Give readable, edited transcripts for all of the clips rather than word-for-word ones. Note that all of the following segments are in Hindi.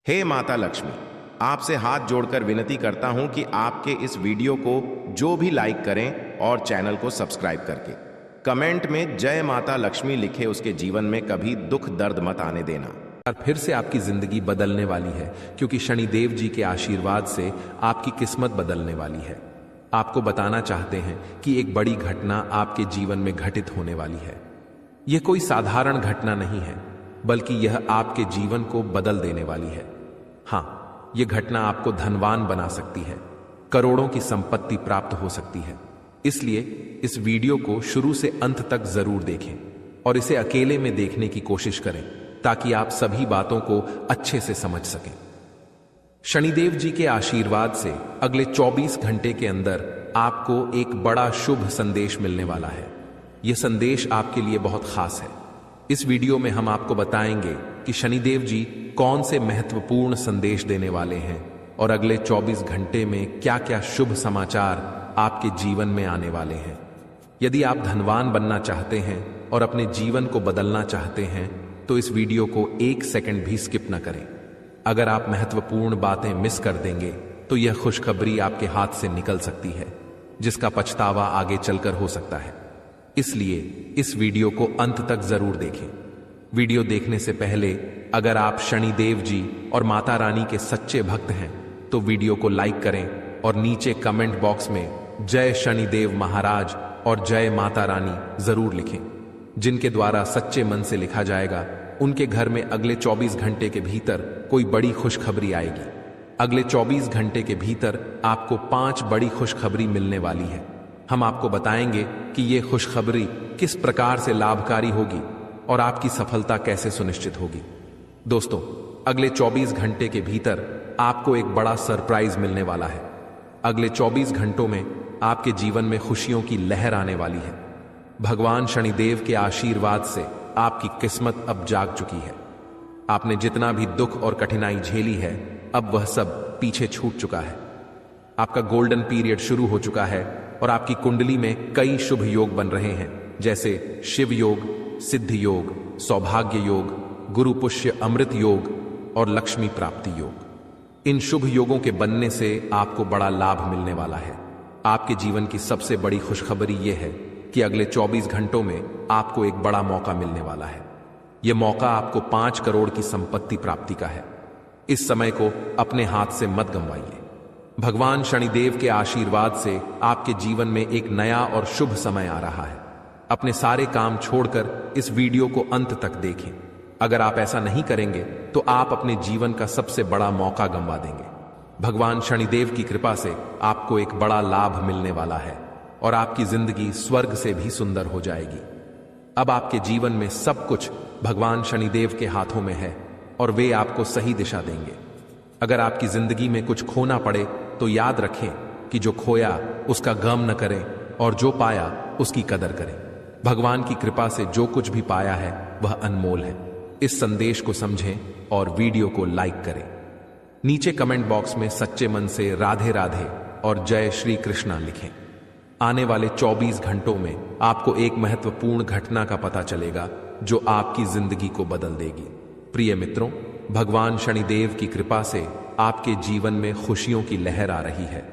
हे माता लक्ष्मी, आपसे हाथ जोड़कर विनती करता हूं कि आपके इस वीडियो को जो भी लाइक करें और चैनल को सब्सक्राइब करके कमेंट में जय माता लक्ष्मी लिखे, उसके जीवन में कभी दुख दर्द मत आने देना। और फिर से आपकी जिंदगी बदलने वाली है, क्योंकि शनिदेव जी के आशीर्वाद से आपकी किस्मत बदलने वाली है। आपको बताना चाहते हैं कि एक बड़ी घटना आपके जीवन में घटित होने वाली है। यह कोई साधारण घटना नहीं है, बल्कि यह आपके जीवन को बदल देने वाली है। हाँ, यह घटना आपको धनवान बना सकती है, करोड़ों की संपत्ति प्राप्त हो सकती है। इसलिए इस वीडियो को शुरू से अंत तक जरूर देखें और इसे अकेले में देखने की कोशिश करें, ताकि आप सभी बातों को अच्छे से समझ सकें। शनिदेव जी के आशीर्वाद से अगले 24 घंटे के अंदर आपको एक बड़ा शुभ संदेश मिलने वाला है। यह संदेश आपके लिए बहुत खास है। इस वीडियो में हम आपको बताएंगे कि शनिदेव जी कौन से महत्वपूर्ण संदेश देने वाले हैं और अगले 24 घंटे में क्या क्या शुभ समाचार आपके जीवन में आने वाले हैं। यदि आप धनवान बनना चाहते हैं और अपने जीवन को बदलना चाहते हैं, तो इस वीडियो को 1 सेकंड भी स्किप न करें। अगर आप महत्वपूर्ण बातें मिस कर देंगे तो यह खुशखबरी आपके हाथ से निकल सकती है, जिसका पछतावा आगे चलकर हो सकता है। इसलिए इस वीडियो को अंत तक जरूर देखें। वीडियो देखने से पहले अगर आप शनिदेव जी और माता रानी के सच्चे भक्त हैं, तो वीडियो को लाइक करें और नीचे कमेंट बॉक्स में जय शनिदेव महाराज और जय माता रानी जरूर लिखें। जिनके द्वारा सच्चे मन से लिखा जाएगा, उनके घर में अगले 24 घंटे के भीतर कोई बड़ी खुशखबरी आएगी। अगले 24 घंटे के भीतर आपको 5 बड़ी खुशखबरी मिलने वाली है। हम आपको बताएंगे कि यह खुशखबरी किस प्रकार से लाभकारी होगी और आपकी सफलता कैसे सुनिश्चित होगी। दोस्तों, अगले 24 घंटे के भीतर आपको एक बड़ा सरप्राइज मिलने वाला है। अगले 24 घंटों में आपके जीवन में खुशियों की लहर आने वाली है। भगवान शनिदेव के आशीर्वाद से आपकी किस्मत अब जाग चुकी है। आपने जितना भी दुख और कठिनाई झेली है, अब वह सब पीछे छूट चुका है। आपका गोल्डन पीरियड शुरू हो चुका है और आपकी कुंडली में कई शुभ योग बन रहे हैं, जैसे शिव योग, सिद्ध योग, सौभाग्य योग, गुरु पुष्य अमृत योग और लक्ष्मी प्राप्ति योग। इन शुभ योगों के बनने से आपको बड़ा लाभ मिलने वाला है। आपके जीवन की सबसे बड़ी खुशखबरी यह है कि अगले 24 घंटों में आपको एक बड़ा मौका मिलने वाला है। यह मौका आपको 5 करोड़ की संपत्ति प्राप्ति का है। इस समय को अपने हाथ से मत गंवाइए। भगवान शनिदेव के आशीर्वाद से आपके जीवन में एक नया और शुभ समय आ रहा है। अपने सारे काम छोड़कर इस वीडियो को अंत तक देखें। अगर आप ऐसा नहीं करेंगे तो आप अपने जीवन का सबसे बड़ा मौका गंवा देंगे। भगवान शनिदेव की कृपा से आपको एक बड़ा लाभ मिलने वाला है और आपकी जिंदगी स्वर्ग से भी सुंदर हो जाएगी। अब आपके जीवन में सब कुछ भगवान शनिदेव के हाथों में है और वे आपको सही दिशा देंगे। अगर आपकी जिंदगी में कुछ खोना पड़े तो याद रखें कि जो खोया उसका गम न करें और जो पाया उसकी कदर करें। भगवान की कृपा से जो कुछ भी पाया है वह अनमोल है। इस संदेश को समझें और वीडियो को लाइक करें। नीचे कमेंट बॉक्स में सच्चे मन से राधे राधे और जय श्री कृष्णा लिखें। आने वाले 24 घंटों में आपको एक महत्वपूर्ण घटना का पता चलेगा जो आपकी जिंदगी को बदल देगी। प्रिय मित्रों, भगवान शनिदेव की कृपा से आपके जीवन में खुशियों की लहर आ रही है।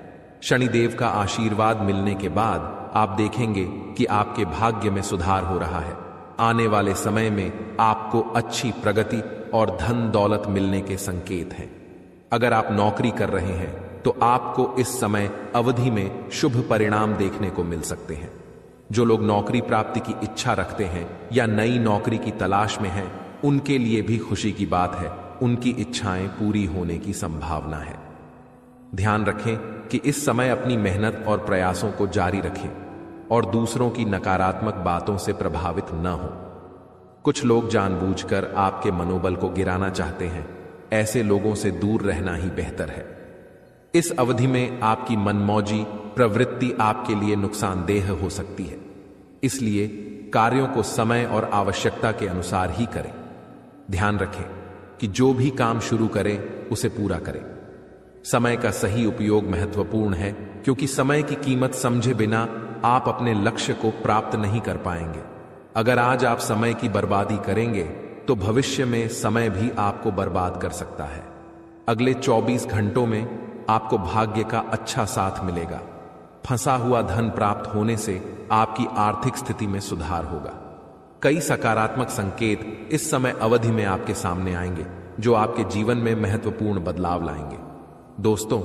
शनिदेव का आशीर्वाद मिलने के बाद आप देखेंगे कि आपके भाग्य में सुधार हो रहा है। आने वाले समय में आपको अच्छी प्रगति और धन दौलत मिलने के संकेत हैं। अगर आप नौकरी कर रहे हैं तो आपको इस समय अवधि में शुभ परिणाम देखने को मिल सकते हैं। जो लोग नौकरी प्राप्ति की इच्छा रखते हैं या नई नौकरी की तलाश में हैं, उनके लिए भी खुशी की बात है। उनकी इच्छाएं पूरी होने की संभावना है। ध्यान रखें कि इस समय अपनी मेहनत और प्रयासों को जारी रखें और दूसरों की नकारात्मक बातों से प्रभावित न हो। कुछ लोग जानबूझकर आपके मनोबल को गिराना चाहते हैं। ऐसे लोगों से दूर रहना ही बेहतर है। इस अवधि में आपकी मनमौजी प्रवृत्ति आपके लिए नुकसानदेह हो सकती है। इसलिए कार्यों को समय और आवश्यकता के अनुसार ही करें। ध्यान रखें कि जो भी काम शुरू करें उसे पूरा करें। समय का सही उपयोग महत्वपूर्ण है, क्योंकि समय की कीमत समझे बिना आप अपने लक्ष्य को प्राप्त नहीं कर पाएंगे। अगर आज आप समय की बर्बादी करेंगे तो भविष्य में समय भी आपको बर्बाद कर सकता है। अगले 24 घंटों में आपको भाग्य का अच्छा साथ मिलेगा। फंसा हुआ धन प्राप्त होने से आपकी आर्थिक स्थिति में सुधार होगा। कई सकारात्मक संकेत इस समय अवधि में आपके सामने आएंगे जो आपके जीवन में महत्वपूर्ण बदलाव लाएंगे। दोस्तों,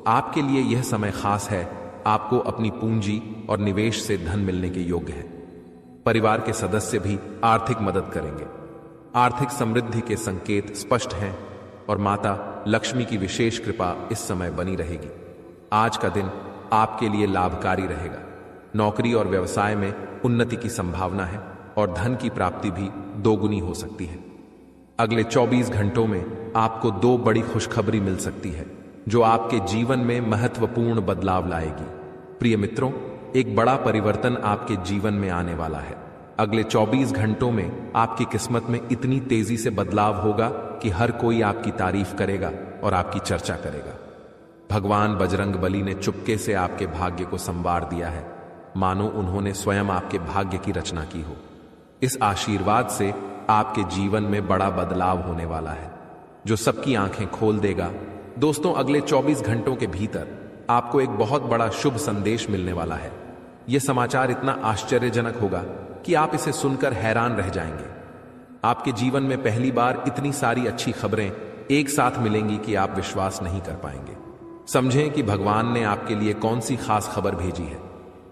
आपके लिए यह समय खास है। आपको अपनी पूंजी और निवेश से धन मिलने के योग्य है। परिवार के सदस्य भी आर्थिक मदद करेंगे। आर्थिक समृद्धि के संकेत स्पष्ट हैं और माता लक्ष्मी की विशेष कृपा इस समय बनी रहेगी। आज का दिन आपके लिए लाभकारी रहेगा। नौकरी और व्यवसाय में उन्नति की संभावना है और धन की प्राप्ति भी दोगुनी हो सकती है। अगले 24 घंटों में आपको 2 बड़ी खुशखबरी मिल सकती है जो आपके जीवन में महत्वपूर्ण बदलाव लाएगी। प्रिय मित्रों, एक बड़ा परिवर्तन आपके जीवन में आने वाला है। अगले 24 घंटों में आपकी किस्मत में इतनी तेजी से बदलाव होगा कि हर कोई आपकी तारीफ करेगा और आपकी चर्चा करेगा। भगवान बजरंगबली ने चुपके से आपके भाग्य को संवार दिया है, मानो उन्होंने स्वयं आपके भाग्य की रचना की हो। इस आशीर्वाद से आपके जीवन में बड़ा बदलाव होने वाला है जो सबकी आंखें खोल देगा। दोस्तों, अगले 24 घंटों के भीतर आपको एक बहुत बड़ा शुभ संदेश मिलने वाला है। यह समाचार इतना आश्चर्यजनक होगा कि आप इसे सुनकर हैरान रह जाएंगे। आपके जीवन में पहली बार इतनी सारी अच्छी खबरें एक साथ मिलेंगी कि आप विश्वास नहीं कर पाएंगे। समझें कि भगवान ने आपके लिए कौन सी खास खबर भेजी है।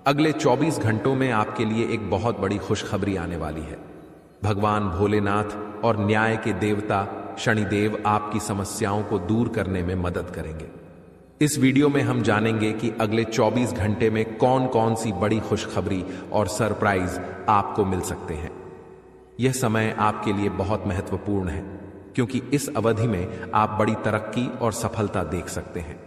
अगले 24 घंटों में आपके लिए एक बहुत बड़ी खुशखबरी आने वाली है। भगवान भोलेनाथ और न्याय के देवता शनिदेव आपकी समस्याओं को दूर करने में मदद करेंगे। इस वीडियो में हम जानेंगे कि अगले 24 घंटे में कौन कौन सी बड़ी खुशखबरी और सरप्राइज आपको मिल सकते हैं। यह समय आपके लिए बहुत महत्वपूर्ण है क्योंकि इस अवधि में आप बड़ी तरक्की और सफलता देख सकते हैं।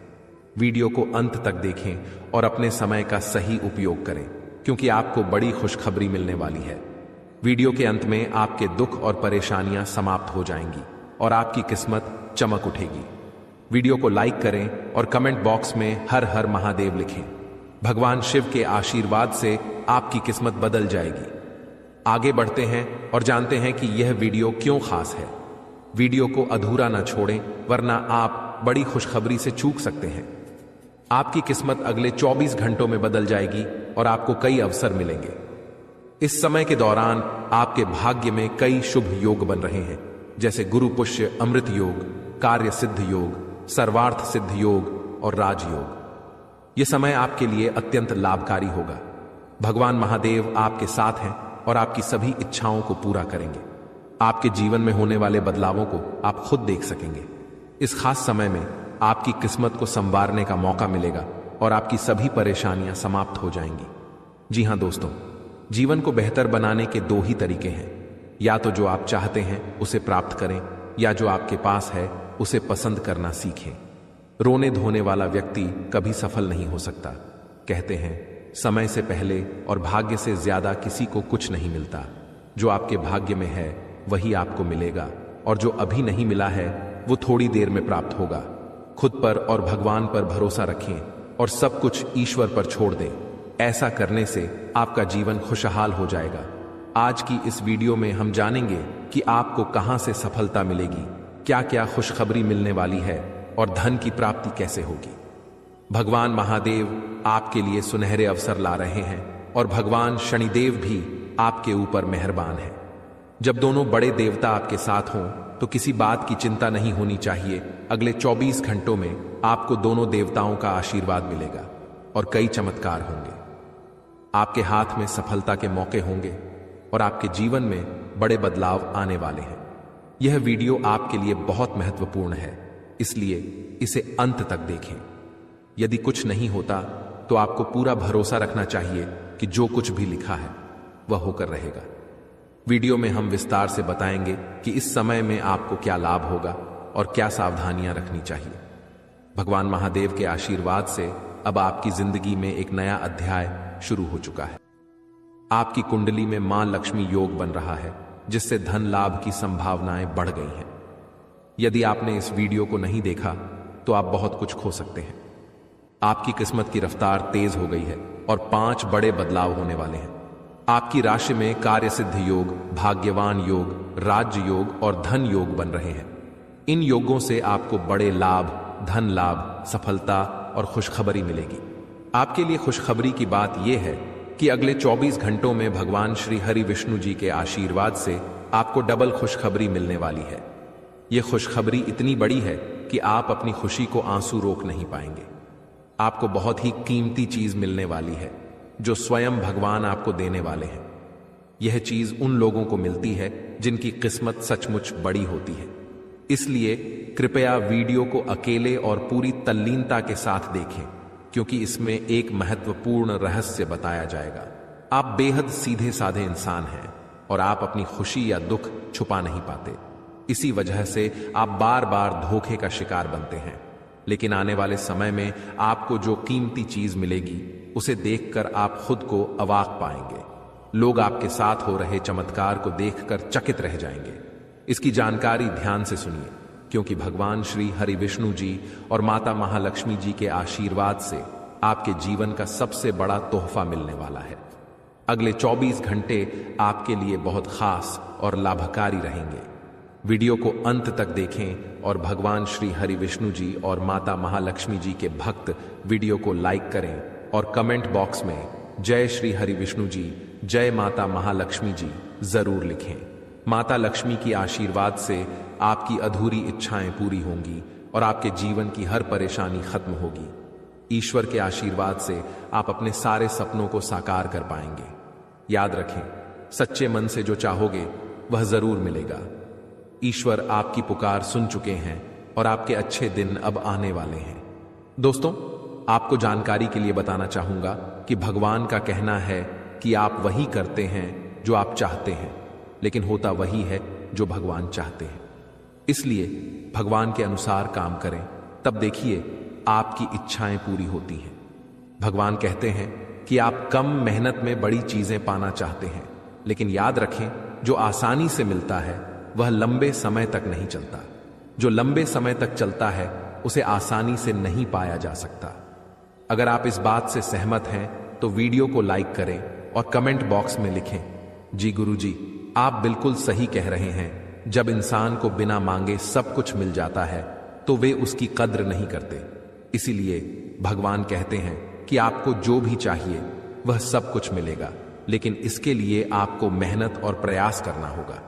वीडियो को अंत तक देखें और अपने समय का सही उपयोग करें क्योंकि आपको बड़ी खुशखबरी मिलने वाली है। वीडियो के अंत में आपके दुख और परेशानियां समाप्त हो जाएंगी और आपकी किस्मत चमक उठेगी। वीडियो को लाइक करें और कमेंट बॉक्स में हर हर महादेव लिखें। भगवान शिव के आशीर्वाद से आपकी किस्मत बदल जाएगी। आगे बढ़ते हैं और जानते हैं कि यह वीडियो क्यों खास है। वीडियो को अधूरा न छोड़ें वरना आप बड़ी खुशखबरी से चूक सकते हैं। आपकी किस्मत अगले 24 घंटों में बदल जाएगी और आपको कई अवसर मिलेंगे। इस समय के दौरान आपके भाग्य में कई शुभ योग बन रहे हैं, जैसे गुरु पुष्य अमृत योग, कार्य सिद्ध योग, सर्वार्थ सिद्ध योग और राजयोग। यह समय आपके लिए अत्यंत लाभकारी होगा। भगवान महादेव आपके साथ हैं और आपकी सभी इच्छाओं को पूरा करेंगे। आपके जीवन में होने वाले बदलावों को आप खुद देख सकेंगे। इस खास समय में आपकी किस्मत को संवारने का मौका मिलेगा और आपकी सभी परेशानियां समाप्त हो जाएंगी। जी हां दोस्तों, जीवन को बेहतर बनाने के 2 ही तरीके हैं। या तो जो आप चाहते हैं उसे प्राप्त करें या जो आपके पास है उसे पसंद करना सीखें। रोने धोने वाला व्यक्ति कभी सफल नहीं हो सकता। कहते हैं समय से पहले और भाग्य से ज्यादा किसी को कुछ नहीं मिलता। जो आपके भाग्य में है वही आपको मिलेगा और जो अभी नहीं मिला है वो थोड़ी देर में प्राप्त होगा। खुद पर और भगवान पर भरोसा रखें और सब कुछ ईश्वर पर छोड़ दें। ऐसा करने से आपका जीवन खुशहाल हो जाएगा। आज की इस वीडियो में हम जानेंगे कि आपको कहां से सफलता मिलेगी, क्या क्या खुशखबरी मिलने वाली है और धन की प्राप्ति कैसे होगी। भगवान महादेव आपके लिए सुनहरे अवसर ला रहे हैं और भगवान शनिदेव भी आपके ऊपर मेहरबान है। जब दोनों बड़े देवता आपके साथ हों तो किसी बात की चिंता नहीं होनी चाहिए। अगले 24 घंटों में आपको दोनों देवताओं का आशीर्वाद मिलेगा और कई चमत्कार होंगे। आपके हाथ में सफलता के मौके होंगे और आपके जीवन में बड़े बदलाव आने वाले हैं। यह वीडियो आपके लिए बहुत महत्वपूर्ण है, इसलिए इसे अंत तक देखें। यदि कुछ नहीं होता तो आपको पूरा भरोसा रखना चाहिए कि जो कुछ भी लिखा है वह होकर रहेगा। वीडियो में हम विस्तार से बताएंगे कि इस समय में आपको क्या लाभ होगा और क्या सावधानियां रखनी चाहिए। भगवान महादेव के आशीर्वाद से अब आपकी जिंदगी में एक नया अध्याय शुरू हो चुका है। आपकी कुंडली में मां लक्ष्मी योग बन रहा है, जिससे धन लाभ की संभावनाएं बढ़ गई हैं। यदि आपने इस वीडियो को नहीं देखा तो आप बहुत कुछ खो सकते हैं। आपकी किस्मत की रफ्तार तेज हो गई है और 5 बड़े बदलाव होने वाले हैं। आपकी राशि में कार्य सिद्ध योग, भाग्यवान योग, राज्य योग और धन योग बन रहे हैं। इन योगों से आपको बड़े लाभ, धन लाभ, सफलता और खुशखबरी मिलेगी। आपके लिए खुशखबरी की बात यह है कि अगले 24 घंटों में भगवान श्री हरि विष्णु जी के आशीर्वाद से आपको डबल खुशखबरी मिलने वाली है। यह खुशखबरी इतनी बड़ी है कि आप अपनी खुशी को आंसू रोक नहीं पाएंगे। आपको बहुत ही कीमती चीज मिलने वाली है जो स्वयं भगवान आपको देने वाले हैं। यह चीज उन लोगों को मिलती है जिनकी किस्मत सचमुच बड़ी होती है। इसलिए कृपया वीडियो को अकेले और पूरी तल्लीनता के साथ देखें, क्योंकि इसमें एक महत्वपूर्ण रहस्य बताया जाएगा। आप बेहद सीधे साधे इंसान हैं और आप अपनी खुशी या दुख छुपा नहीं पाते। इसी वजह से आप बार बार धोखे का शिकार बनते हैं। लेकिन आने वाले समय में आपको जो कीमती चीज मिलेगी उसे देखकर आप खुद को अवाक पाएंगे। लोग आपके साथ हो रहे चमत्कार को देखकर चकित रह जाएंगे। इसकी जानकारी ध्यान से सुनिए, क्योंकि भगवान श्री हरि विष्णु जी और माता महालक्ष्मी जी के आशीर्वाद से आपके जीवन का सबसे बड़ा तोहफा मिलने वाला है। अगले 24 घंटे आपके लिए बहुत खास और लाभकारी रहेंगे। वीडियो को अंत तक देखें और भगवान श्री हरि विष्णु जी और माता महालक्ष्मी जी के भक्त वीडियो को लाइक करें और कमेंट बॉक्स में जय श्री हरि विष्णु जी, जय माता महालक्ष्मी जी जरूर लिखें। माता लक्ष्मी की आशीर्वाद से आपकी अधूरी इच्छाएं पूरी होंगी और आपके जीवन की हर परेशानी खत्म होगी। ईश्वर के आशीर्वाद से आप अपने सारे सपनों को साकार कर पाएंगे। याद रखें, सच्चे मन से जो चाहोगे वह जरूर मिलेगा। ईश्वर आपकी पुकार सुन चुके हैं और आपके अच्छे दिन अब आने वाले हैं। दोस्तों, आपको जानकारी के लिए बताना चाहूंगा कि भगवान का कहना है कि आप वही करते हैं जो आप चाहते हैं, लेकिन होता वही है जो भगवान चाहते हैं। इसलिए भगवान के अनुसार काम करें, तब देखिए आपकी इच्छाएं पूरी होती हैं। भगवान कहते हैं कि आप कम मेहनत में बड़ी चीजें पाना चाहते हैं, लेकिन याद रखें, जो आसानी से मिलता है वह लंबे समय तक नहीं चलता। जो लंबे समय तक चलता है उसे आसानी से नहीं पाया जा सकता। अगर आप इस बात से सहमत हैं तो वीडियो को लाइक करें और कमेंट बॉक्स में लिखें, जी गुरुजी, आप बिल्कुल सही कह रहे हैं। जब इंसान को बिना मांगे सब कुछ मिल जाता है तो वे उसकी कद्र नहीं करते। इसीलिए भगवान कहते हैं कि आपको जो भी चाहिए वह सब कुछ मिलेगा, लेकिन इसके लिए आपको मेहनत और प्रयास करना होगा।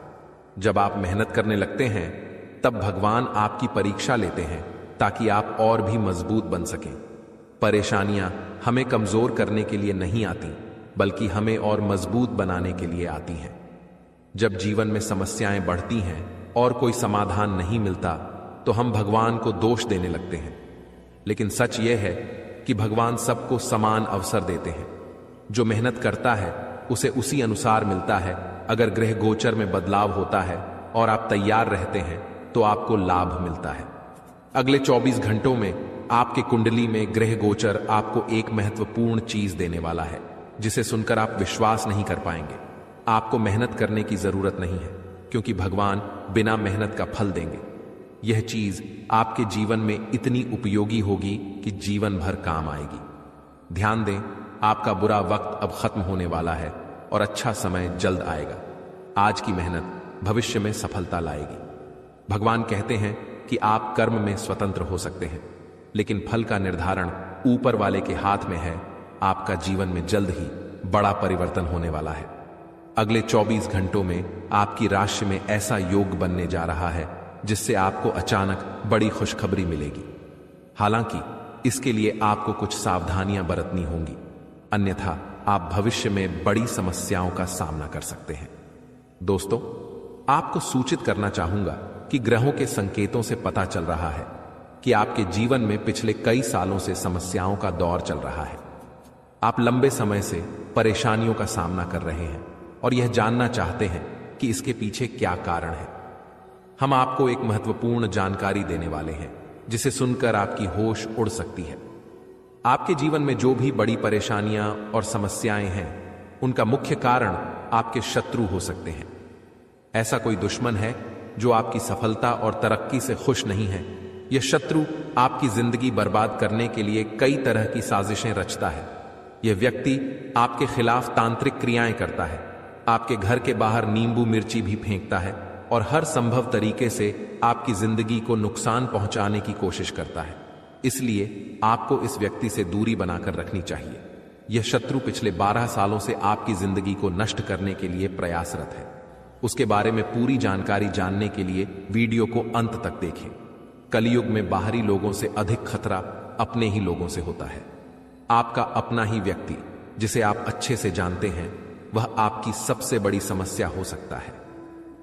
जब आप मेहनत करने लगते हैं तब भगवान आपकी परीक्षा लेते हैं ताकि आप और भी मजबूत बन सकें। परेशानियां हमें कमजोर करने के लिए नहीं आती, बल्कि हमें और मजबूत बनाने के लिए आती हैं। जब जीवन में समस्याएं बढ़ती हैं और कोई समाधान नहीं मिलता तो हम भगवान को दोष देने लगते हैं। लेकिन सच यह है कि भगवान सबको समान अवसर देते हैं। जो मेहनत करता है उसे उसी अनुसार मिलता है। अगर ग्रह गोचर में बदलाव होता है और आप तैयार रहते हैं तो आपको लाभ मिलता है। अगले 24 घंटों में आपके कुंडली में ग्रह गोचर आपको एक महत्वपूर्ण चीज देने वाला है, जिसे सुनकर आप विश्वास नहीं कर पाएंगे। आपको मेहनत करने की जरूरत नहीं है, क्योंकि भगवान बिना मेहनत का फल देंगे। यह चीज आपके जीवन में इतनी उपयोगी होगी कि जीवन भर काम आएगी। ध्यान दें, आपका बुरा वक्त अब खत्म होने वाला है और अच्छा समय जल्द आएगा। आज की मेहनत भविष्य में सफलता लाएगी। भगवान कहते हैं कि आप कर्म में स्वतंत्र हो सकते हैं, लेकिन फल का निर्धारण ऊपर वाले के हाथ में है। आपका जीवन में जल्द ही बड़ा परिवर्तन होने वाला है। अगले 24 घंटों में आपकी राशि में ऐसा योग बनने जा रहा है जिससे आपको अचानक बड़ी खुशखबरी मिलेगी। हालांकि इसके लिए आपको कुछ सावधानियां बरतनी होंगी, अन्यथा आप भविष्य में बड़ी समस्याओं का सामना कर सकते हैं। दोस्तों, आपको सूचित करना चाहूंगा कि ग्रहों के संकेतों से पता चल रहा है कि आपके जीवन में पिछले कई सालों से समस्याओं का दौर चल रहा है। आप लंबे समय से परेशानियों का सामना कर रहे हैं और यह जानना चाहते हैं कि इसके पीछे क्या कारण है। हम आपको एक महत्वपूर्ण जानकारी देने वाले हैं जिसे सुनकर आपकी होश उड़ सकती है। आपके जीवन में जो भी बड़ी परेशानियां और समस्याएं हैं, उनका मुख्य कारण आपके शत्रु हो सकते हैं। ऐसा कोई दुश्मन है जो आपकी सफलता और तरक्की से खुश नहीं है। यह शत्रु आपकी जिंदगी बर्बाद करने के लिए कई तरह की साजिशें रचता है। यह व्यक्ति आपके खिलाफ तांत्रिक क्रियाएं करता है, आपके घर के बाहर नींबू मिर्ची भी फेंकता है और हर संभव तरीके से आपकी जिंदगी को नुकसान पहुंचाने की कोशिश करता है। इसलिए आपको इस व्यक्ति से दूरी बनाकर रखनी चाहिए। यह शत्रु पिछले 12 सालों से आपकी जिंदगी को नष्ट करने के लिए प्रयासरत है। उसके बारे में पूरी जानकारी जानने के लिए वीडियो को अंत तक देखें। कलयुग में बाहरी लोगों से अधिक खतरा अपने ही लोगों से होता है। आपका अपना ही व्यक्ति जिसे आप अच्छे से जानते हैं, वह आपकी सबसे बड़ी समस्या हो सकता है।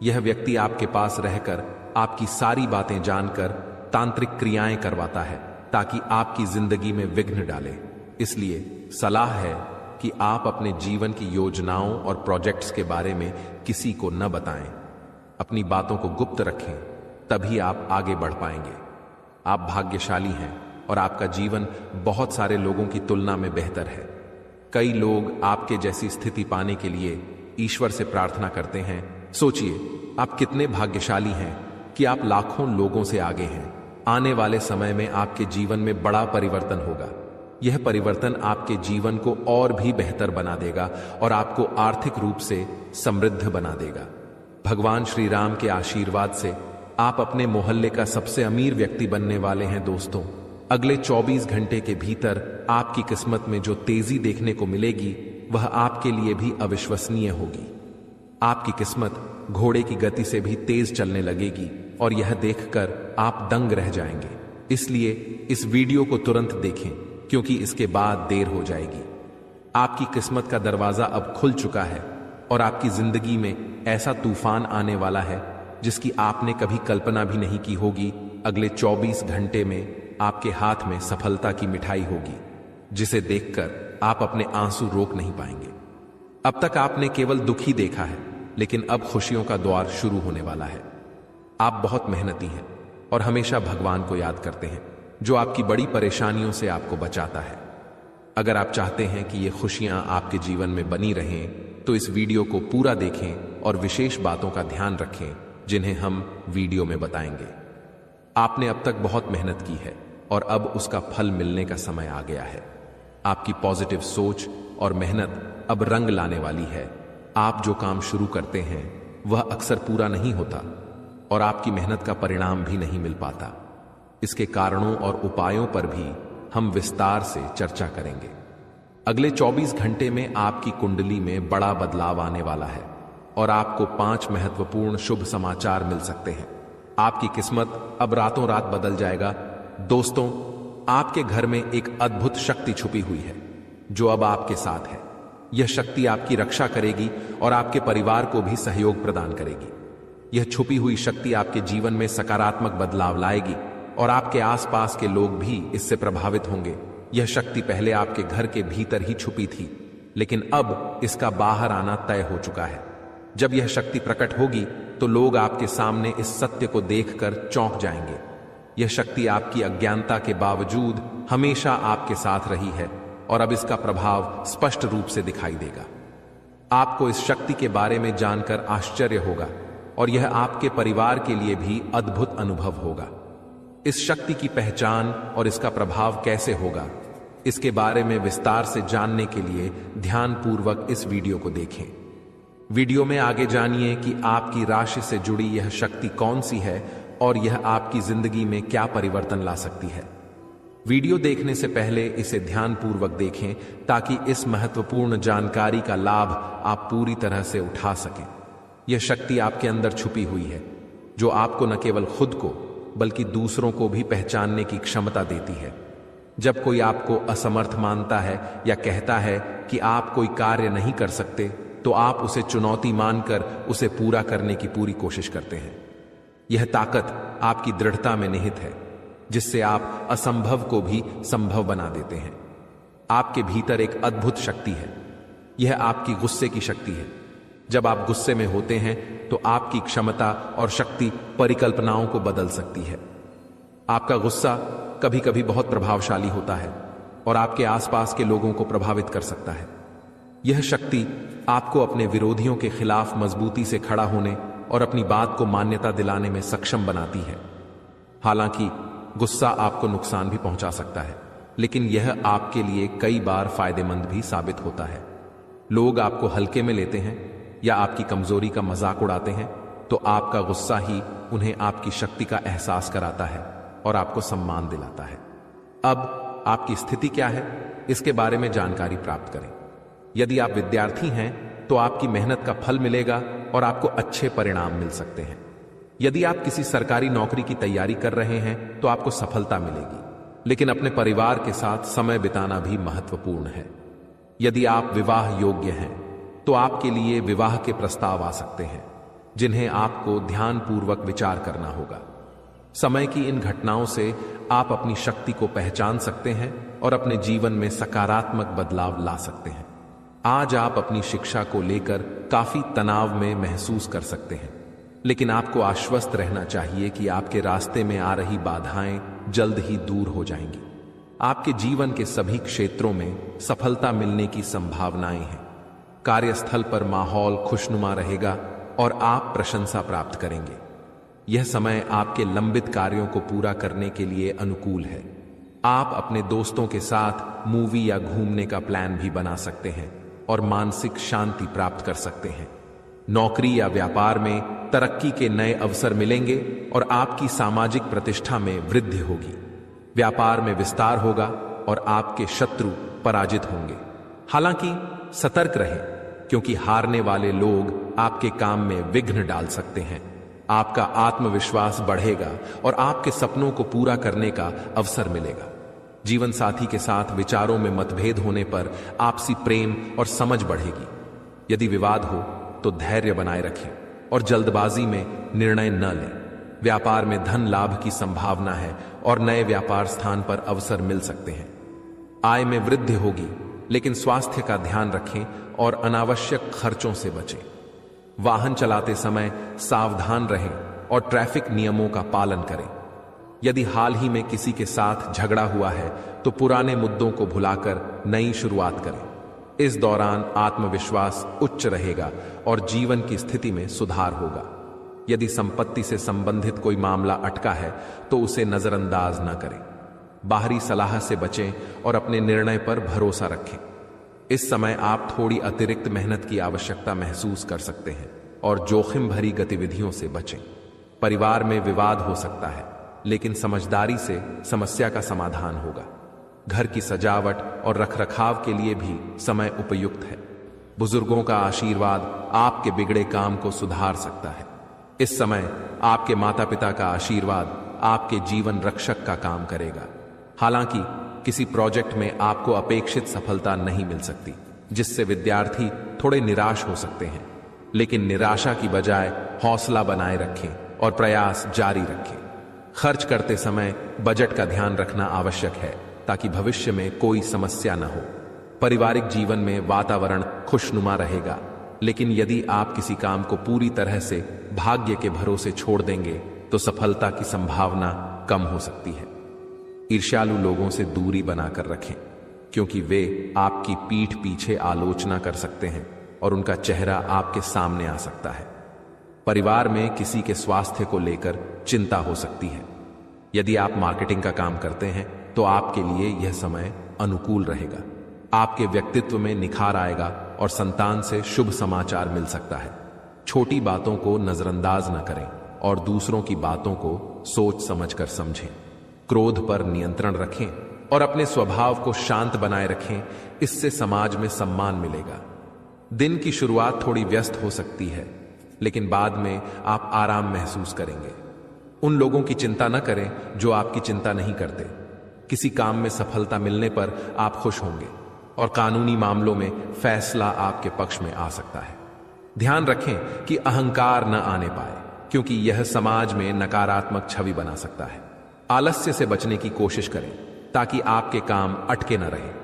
यह व्यक्ति आपके पास रहकर आपकी सारी बातें जानकर तांत्रिक क्रियाएं करवाता है ताकि आपकी जिंदगी में विघ्न डाले। इसलिए सलाह है कि आप अपने जीवन की योजनाओं और प्रोजेक्ट्स के बारे में किसी को न बताएं। अपनी बातों को गुप्त रखें, तभी आप आगे बढ़ पाएंगे। आप भाग्यशाली हैं और आपका जीवन बहुत सारे लोगों की तुलना में बेहतर है। कई लोग आपके जैसी स्थिति पाने के लिए ईश्वर से प्रार्थना करते हैं। सोचिए आप कितने भाग्यशाली हैं कि आप लाखों लोगों से आगे हैं। आने वाले समय में आपके जीवन में बड़ा परिवर्तन होगा। यह परिवर्तन आपके जीवन को और भी बेहतर बना देगा और आपको आर्थिक रूप से समृद्ध बना देगा। भगवान श्री राम के आशीर्वाद से आप अपने मोहल्ले का सबसे अमीर व्यक्ति बनने वाले हैं। दोस्तों, अगले 24 घंटे के भीतर आपकी किस्मत में जो तेजी देखने को मिलेगी, वह आपके लिए भी अविश्वसनीय होगी। आपकी किस्मत घोड़े की गति से भी तेज चलने लगेगी और यह देखकर आप दंग रह जाएंगे। इसलिए इस वीडियो को तुरंत देखें, क्योंकि इसके बाद देर हो जाएगी। आपकी किस्मत का दरवाजा अब खुल चुका है और आपकी जिंदगी में ऐसा तूफान आने वाला है जिसकी आपने कभी कल्पना भी नहीं की होगी। अगले 24 घंटे में आपके हाथ में सफलता की मिठाई होगी, जिसे देखकर आप अपने आंसू रोक नहीं पाएंगे। अब तक आपने केवल दुख ही देखा है, लेकिन अब खुशियों का द्वार शुरू होने वाला है। आप बहुत मेहनती हैं और हमेशा भगवान को याद करते हैं, जो आपकी बड़ी परेशानियों से आपको बचाता है। अगर आप चाहते हैं कि ये खुशियां आपके जीवन में बनी रहें, तो इस वीडियो को पूरा देखें और विशेष बातों का ध्यान रखें जिन्हें हम वीडियो में बताएंगे। आपने अब तक बहुत मेहनत की है और अब उसका फल मिलने का समय आ गया है। आपकी पॉजिटिव सोच और मेहनत अब रंग लाने वाली है। आप जो काम शुरू करते हैं वह अक्सर पूरा नहीं होता और आपकी मेहनत का परिणाम भी नहीं मिल पाता। इसके कारणों और उपायों पर भी हम विस्तार से चर्चा करेंगे। अगले 24 घंटे में आपकी कुंडली में बड़ा बदलाव आने वाला है और आपको 5 महत्वपूर्ण शुभ समाचार मिल सकते हैं। आपकी किस्मत अब रातों रात बदल जाएगा। दोस्तों, आपके घर में एक अद्भुत शक्ति छुपी हुई है जो अब आपके साथ है। यह शक्ति आपकी रक्षा करेगी और आपके परिवार को भी सहयोग प्रदान करेगी। यह छुपी हुई शक्ति आपके जीवन में सकारात्मक बदलाव लाएगी और आपके आसपास के लोग भी इससे प्रभावित होंगे। यह शक्ति पहले आपके घर के भीतर ही छुपी थी, लेकिन अब इसका बाहर आना तय हो चुका है। जब यह शक्ति प्रकट होगी तो लोग आपके सामने इस सत्य को देखकर चौंक जाएंगे। यह शक्ति आपकी अज्ञानता के बावजूद हमेशा आपके साथ रही है और अब इसका प्रभाव स्पष्ट रूप से दिखाई देगा। आपको इस शक्ति के बारे में जानकर आश्चर्य होगा और यह आपके परिवार के लिए भी अद्भुत अनुभव होगा। इस शक्ति की पहचान और इसका प्रभाव कैसे होगा, इसके बारे में विस्तार से जानने के लिए ध्यानपूर्वक इस वीडियो को देखें। वीडियो में आगे जानिए कि आपकी राशि से जुड़ी यह शक्ति कौन सी है और यह आपकी जिंदगी में क्या परिवर्तन ला सकती है। वीडियो देखने से पहले इसे ध्यानपूर्वक देखें ताकि इस महत्वपूर्ण जानकारी का लाभ आप पूरी तरह से उठा सकें। यह शक्ति आपके अंदर छुपी हुई है जो आपको न केवल खुद को बल्कि दूसरों को भी पहचानने की क्षमता देती है। जब कोई आपको असमर्थ मानता है या कहता है कि आप कोई कार्य नहीं कर सकते, तो आप उसे चुनौती मानकर उसे पूरा करने की पूरी कोशिश करते हैं। यह ताकत आपकी दृढ़ता में निहित है, जिससे आप असंभव को भी संभव बना देते हैं। आपके भीतर एक अद्भुत शक्ति है। यह आपकी गुस्से की शक्ति है। जब आप गुस्से में होते हैं तो आपकी क्षमता और शक्ति परिकल्पनाओं को बदल सकती है। आपका गुस्सा कभी कभी बहुत प्रभावशाली होता है और आपके आसपास के लोगों को प्रभावित कर सकता है। यह शक्ति आपको अपने विरोधियों के खिलाफ मजबूती से खड़ा होने और अपनी बात को मान्यता दिलाने में सक्षम बनाती है। हालांकि गुस्सा आपको नुकसान भी पहुंचा सकता है, लेकिन यह आपके लिए कई बार फायदेमंद भी साबित होता है। लोग आपको हल्के में लेते हैं या आपकी कमजोरी का मजाक उड़ाते हैं, तो आपका गुस्सा ही उन्हें आपकी शक्ति का एहसास कराता है और आपको सम्मान दिलाता है। अब आपकी स्थिति क्या है, इसके बारे में जानकारी प्राप्त करें। यदि आप विद्यार्थी हैं तो आपकी मेहनत का फल मिलेगा और आपको अच्छे परिणाम मिल सकते हैं। यदि आप किसी सरकारी नौकरी की तैयारी कर रहे हैं तो आपको सफलता मिलेगी, लेकिन अपने परिवार के साथ समय बिताना भी महत्वपूर्ण है। यदि आप विवाह योग्य हैं तो आपके लिए विवाह के प्रस्ताव आ सकते हैं, जिन्हें आपको ध्यानपूर्वक विचार करना होगा। समय की इन घटनाओं से आप अपनी शक्ति को पहचान सकते हैं और अपने जीवन में सकारात्मक बदलाव ला सकते हैं। आज आप अपनी शिक्षा को लेकर काफी तनाव में महसूस कर सकते हैं, लेकिन आपको आश्वस्त रहना चाहिए कि आपके रास्ते में आ रही बाधाएं जल्द ही दूर हो जाएंगी। आपके जीवन के सभी क्षेत्रों में सफलता मिलने की संभावनाएं हैं। कार्यस्थल पर माहौल खुशनुमा रहेगा और आप प्रशंसा प्राप्त करेंगे। यह समय आपके लंबित कार्यों को पूरा करने के लिए अनुकूल है। आप अपने दोस्तों के साथ मूवी या घूमने का प्लान भी बना सकते हैं और मानसिक शांति प्राप्त कर सकते हैं। नौकरी या व्यापार में तरक्की के नए अवसर मिलेंगे और आपकी सामाजिक प्रतिष्ठा में वृद्धि होगी। व्यापार में विस्तार होगा और आपके शत्रु पराजित होंगे। हालांकि सतर्क रहें, क्योंकि हारने वाले लोग आपके काम में विघ्न डाल सकते हैं। आपका आत्मविश्वास बढ़ेगा और आपके सपनों को पूरा करने का अवसर मिलेगा। जीवन साथी के साथ विचारों में मतभेद होने पर आपसी प्रेम और समझ बढ़ेगी। यदि विवाद हो तो धैर्य बनाए रखें और जल्दबाजी में निर्णय न लें। व्यापार में धन लाभ की संभावना है और नए व्यापार स्थान पर अवसर मिल सकते हैं। आय में वृद्धि होगी, लेकिन स्वास्थ्य का ध्यान रखें और अनावश्यक खर्चों से बचें। वाहन चलाते समय सावधान रहें और ट्रैफिक नियमों का पालन करें। यदि हाल ही में किसी के साथ झगड़ा हुआ है तो पुराने मुद्दों को भुलाकर नई शुरुआत करें। इस दौरान आत्मविश्वास उच्च रहेगा और जीवन की स्थिति में सुधार होगा। यदि संपत्ति से संबंधित कोई मामला अटका है तो उसे नजरअंदाज न करें। बाहरी सलाह से बचें और अपने निर्णय पर भरोसा रखें। इस समय आप थोड़ी अतिरिक्त मेहनत की आवश्यकता महसूस कर सकते हैं और जोखिम भरी गतिविधियों से बचें। परिवार में विवाद हो सकता है, लेकिन समझदारी से समस्या का समाधान होगा। घर की सजावट और रखरखाव के लिए भी समय उपयुक्त है। बुजुर्गों का आशीर्वाद आपके बिगड़े काम को सुधार सकता है। इस समय आपके माता पिता का आशीर्वाद आपके जीवन रक्षक का काम करेगा। हालांकि किसी प्रोजेक्ट में आपको अपेक्षित सफलता नहीं मिल सकती, जिससे विद्यार्थी थोड़े निराश हो सकते हैं। लेकिन निराशा की बजाय हौसला बनाए रखें और प्रयास जारी रखें। खर्च करते समय बजट का ध्यान रखना आवश्यक है, ताकि भविष्य में कोई समस्या न हो। पारिवारिक जीवन में वातावरण खुशनुमा रहेगा, लेकिन यदि आप किसी काम को पूरी तरह से भाग्य के भरोसे छोड़ देंगे तो सफलता की संभावना कम हो सकती है। ईर्ष्यालु लोगों से दूरी बनाकर रखें, क्योंकि वे आपकी पीठ पीछे आलोचना कर सकते हैं और उनका चेहरा आपके सामने आ सकता है। परिवार में किसी के स्वास्थ्य को लेकर चिंता हो सकती है। यदि आप मार्केटिंग का काम करते हैं तो आपके लिए यह समय अनुकूल रहेगा। आपके व्यक्तित्व में निखार आएगा और संतान से शुभ समाचार मिल सकता है। छोटी बातों को नजरअंदाज न करें और दूसरों की बातों को सोच समझकर समझें। क्रोध पर नियंत्रण रखें और अपने स्वभाव को शांत बनाए रखें। इससे समाज में सम्मान मिलेगा। दिन की शुरुआत थोड़ी व्यस्त हो सकती है, लेकिन बाद में आप आराम महसूस करेंगे। उन लोगों की चिंता न करें जो आपकी चिंता नहीं करते। किसी काम में सफलता मिलने पर आप खुश होंगे और कानूनी मामलों में फैसला आपके पक्ष में आ सकता है। ध्यान रखें कि अहंकार न आने पाए, क्योंकि यह समाज में नकारात्मक छवि बना सकता है। आलस्य से बचने की कोशिश करें ताकि आपके काम अटके न रहें।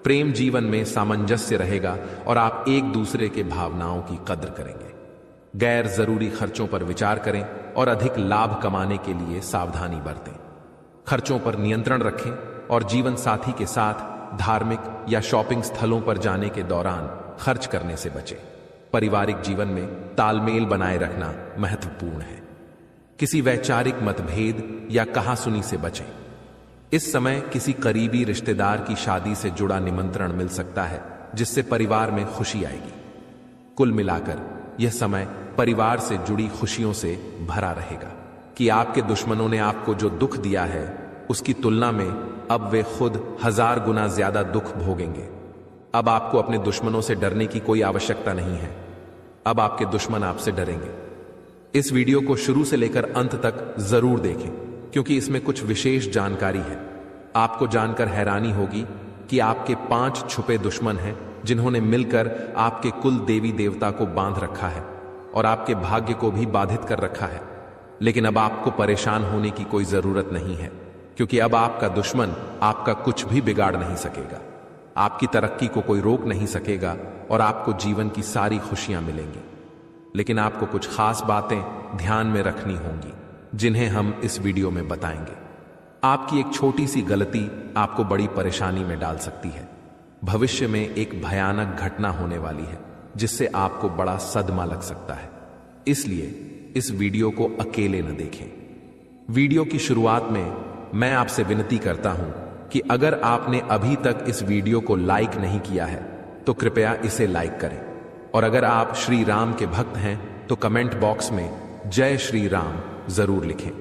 प्रेम जीवन में सामंजस्य रहेगा और आप एक दूसरे के भावनाओं की कद्र करेंगे। गैर जरूरी खर्चों पर विचार करें और अधिक लाभ कमाने के लिए सावधानी बरतें। खर्चों पर नियंत्रण रखें और जीवन साथी के साथ धार्मिक या शॉपिंग स्थलों पर जाने के दौरान खर्च करने से बचें। पारिवारिक जीवन में तालमेल बनाए रखना महत्वपूर्ण है। किसी वैचारिक मतभेद या कहासुनी से बचें। इस समय किसी करीबी रिश्तेदार की शादी से जुड़ा निमंत्रण मिल सकता है, जिससे परिवार में खुशी आएगी। कुल मिलाकर यह समय परिवार से जुड़ी खुशियों से भरा रहेगा। कि आपके दुश्मनों ने आपको जो दुख दिया है उसकी तुलना में अब वे खुद 1000 गुना ज्यादा दुख भोगेंगे। अब आपको अपने दुश्मनों से डरने की कोई आवश्यकता नहीं है। अब आपके दुश्मन आपसे डरेंगे। इस वीडियो को शुरू से लेकर अंत तक जरूर देखें, क्योंकि इसमें कुछ विशेष जानकारी है। आपको जानकर हैरानी होगी कि आपके 5 छुपे दुश्मन हैं जिन्होंने मिलकर आपके कुल देवी देवता को बांध रखा है और आपके भाग्य को भी बाधित कर रखा है। लेकिन अब आपको परेशान होने की कोई जरूरत नहीं है, क्योंकि अब आपका दुश्मन आपका कुछ भी बिगाड़ नहीं सकेगा। आपकी तरक्की को कोई रोक नहीं सकेगा और आपको जीवन की सारी खुशियां मिलेंगी। लेकिन आपको कुछ खास बातें ध्यान में रखनी होंगी, जिन्हें हम इस वीडियो में बताएंगे। आपकी एक छोटी सी गलती आपको बड़ी परेशानी में डाल सकती है। भविष्य में एक भयानक घटना होने वाली है जिससे आपको बड़ा सदमा लग सकता है। इसलिए इस वीडियो को अकेले न देखें। वीडियो की शुरुआत में मैं आपसे विनती करता हूं कि अगर आपने अभी तक इस वीडियो को लाइक नहीं किया है तो कृपया इसे लाइक करें, और अगर आप श्री राम के भक्त हैं तो कमेंट बॉक्स में जय श्री राम जरूर लिखें।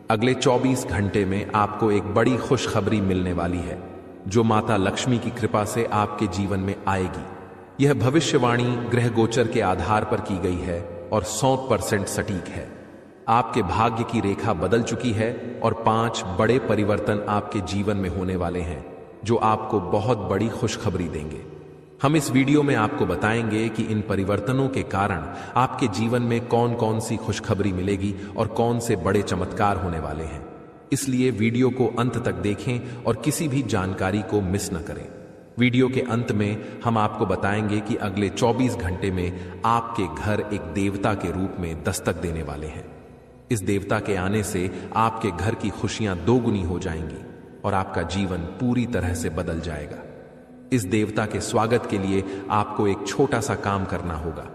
अगले 24 घंटे में आपको एक बड़ी खुशखबरी मिलने वाली है जो माता लक्ष्मी की कृपा से आपके जीवन में आएगी। यह भविष्यवाणी ग्रह गोचर के आधार पर की गई है और 100% सटीक है। आपके भाग्य की रेखा बदल चुकी है और 5 बड़े परिवर्तन आपके जीवन में होने वाले हैं जो आपको बहुत बड़ी खुशखबरी देंगे। हम इस वीडियो में आपको बताएंगे कि इन परिवर्तनों के कारण आपके जीवन में कौन कौन सी खुशखबरी मिलेगी और कौन से बड़े चमत्कार होने वाले हैं। इसलिए वीडियो को अंत तक देखें और किसी भी जानकारी को मिस न करें। वीडियो के अंत में हम आपको बताएंगे कि अगले 24 घंटे में आपके घर एक देवता के रूप में दस्तक देने वाले हैं। इस देवता के आने से आपके घर की खुशियां दोगुनी हो जाएंगी और आपका जीवन पूरी तरह से बदल जाएगा। इस देवता के स्वागत के लिए आपको एक छोटा सा काम करना होगा,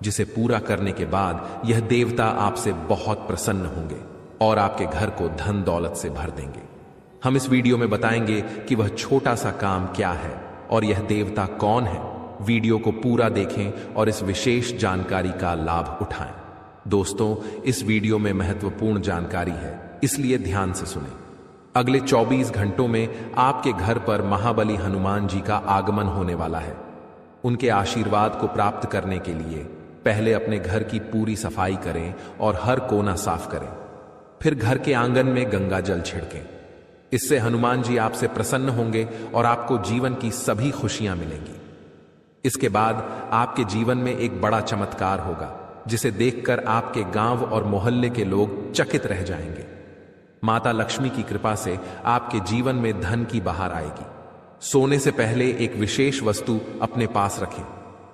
जिसे पूरा करने के बाद यह देवता आपसे बहुत प्रसन्न होंगे और आपके घर को धन दौलत से भर देंगे। हम इस वीडियो में बताएंगे कि वह छोटा सा काम क्या है और यह देवता कौन है। वीडियो को पूरा देखें और इस विशेष जानकारी का लाभ उठाएं। दोस्तों, इस वीडियो में महत्वपूर्ण जानकारी है, इसलिए ध्यान से सुनें। अगले 24 घंटों में आपके घर पर महाबली हनुमान जी का आगमन होने वाला है। उनके आशीर्वाद को प्राप्त करने के लिए पहले अपने घर की पूरी सफाई करें और हर कोना साफ करें। फिर घर के आंगन में गंगा जल छिड़कें। इससे हनुमान जी आपसे प्रसन्न होंगे और आपको जीवन की सभी खुशियां मिलेंगी। इसके बाद आपके जीवन में एक बड़ा चमत्कार होगा, जिसे देखकर आपके गांव और मोहल्ले के लोग चकित रह जाएंगे। माता लक्ष्मी की कृपा से आपके जीवन में धन की बहार आएगी। सोने से पहले एक विशेष वस्तु अपने पास रखें।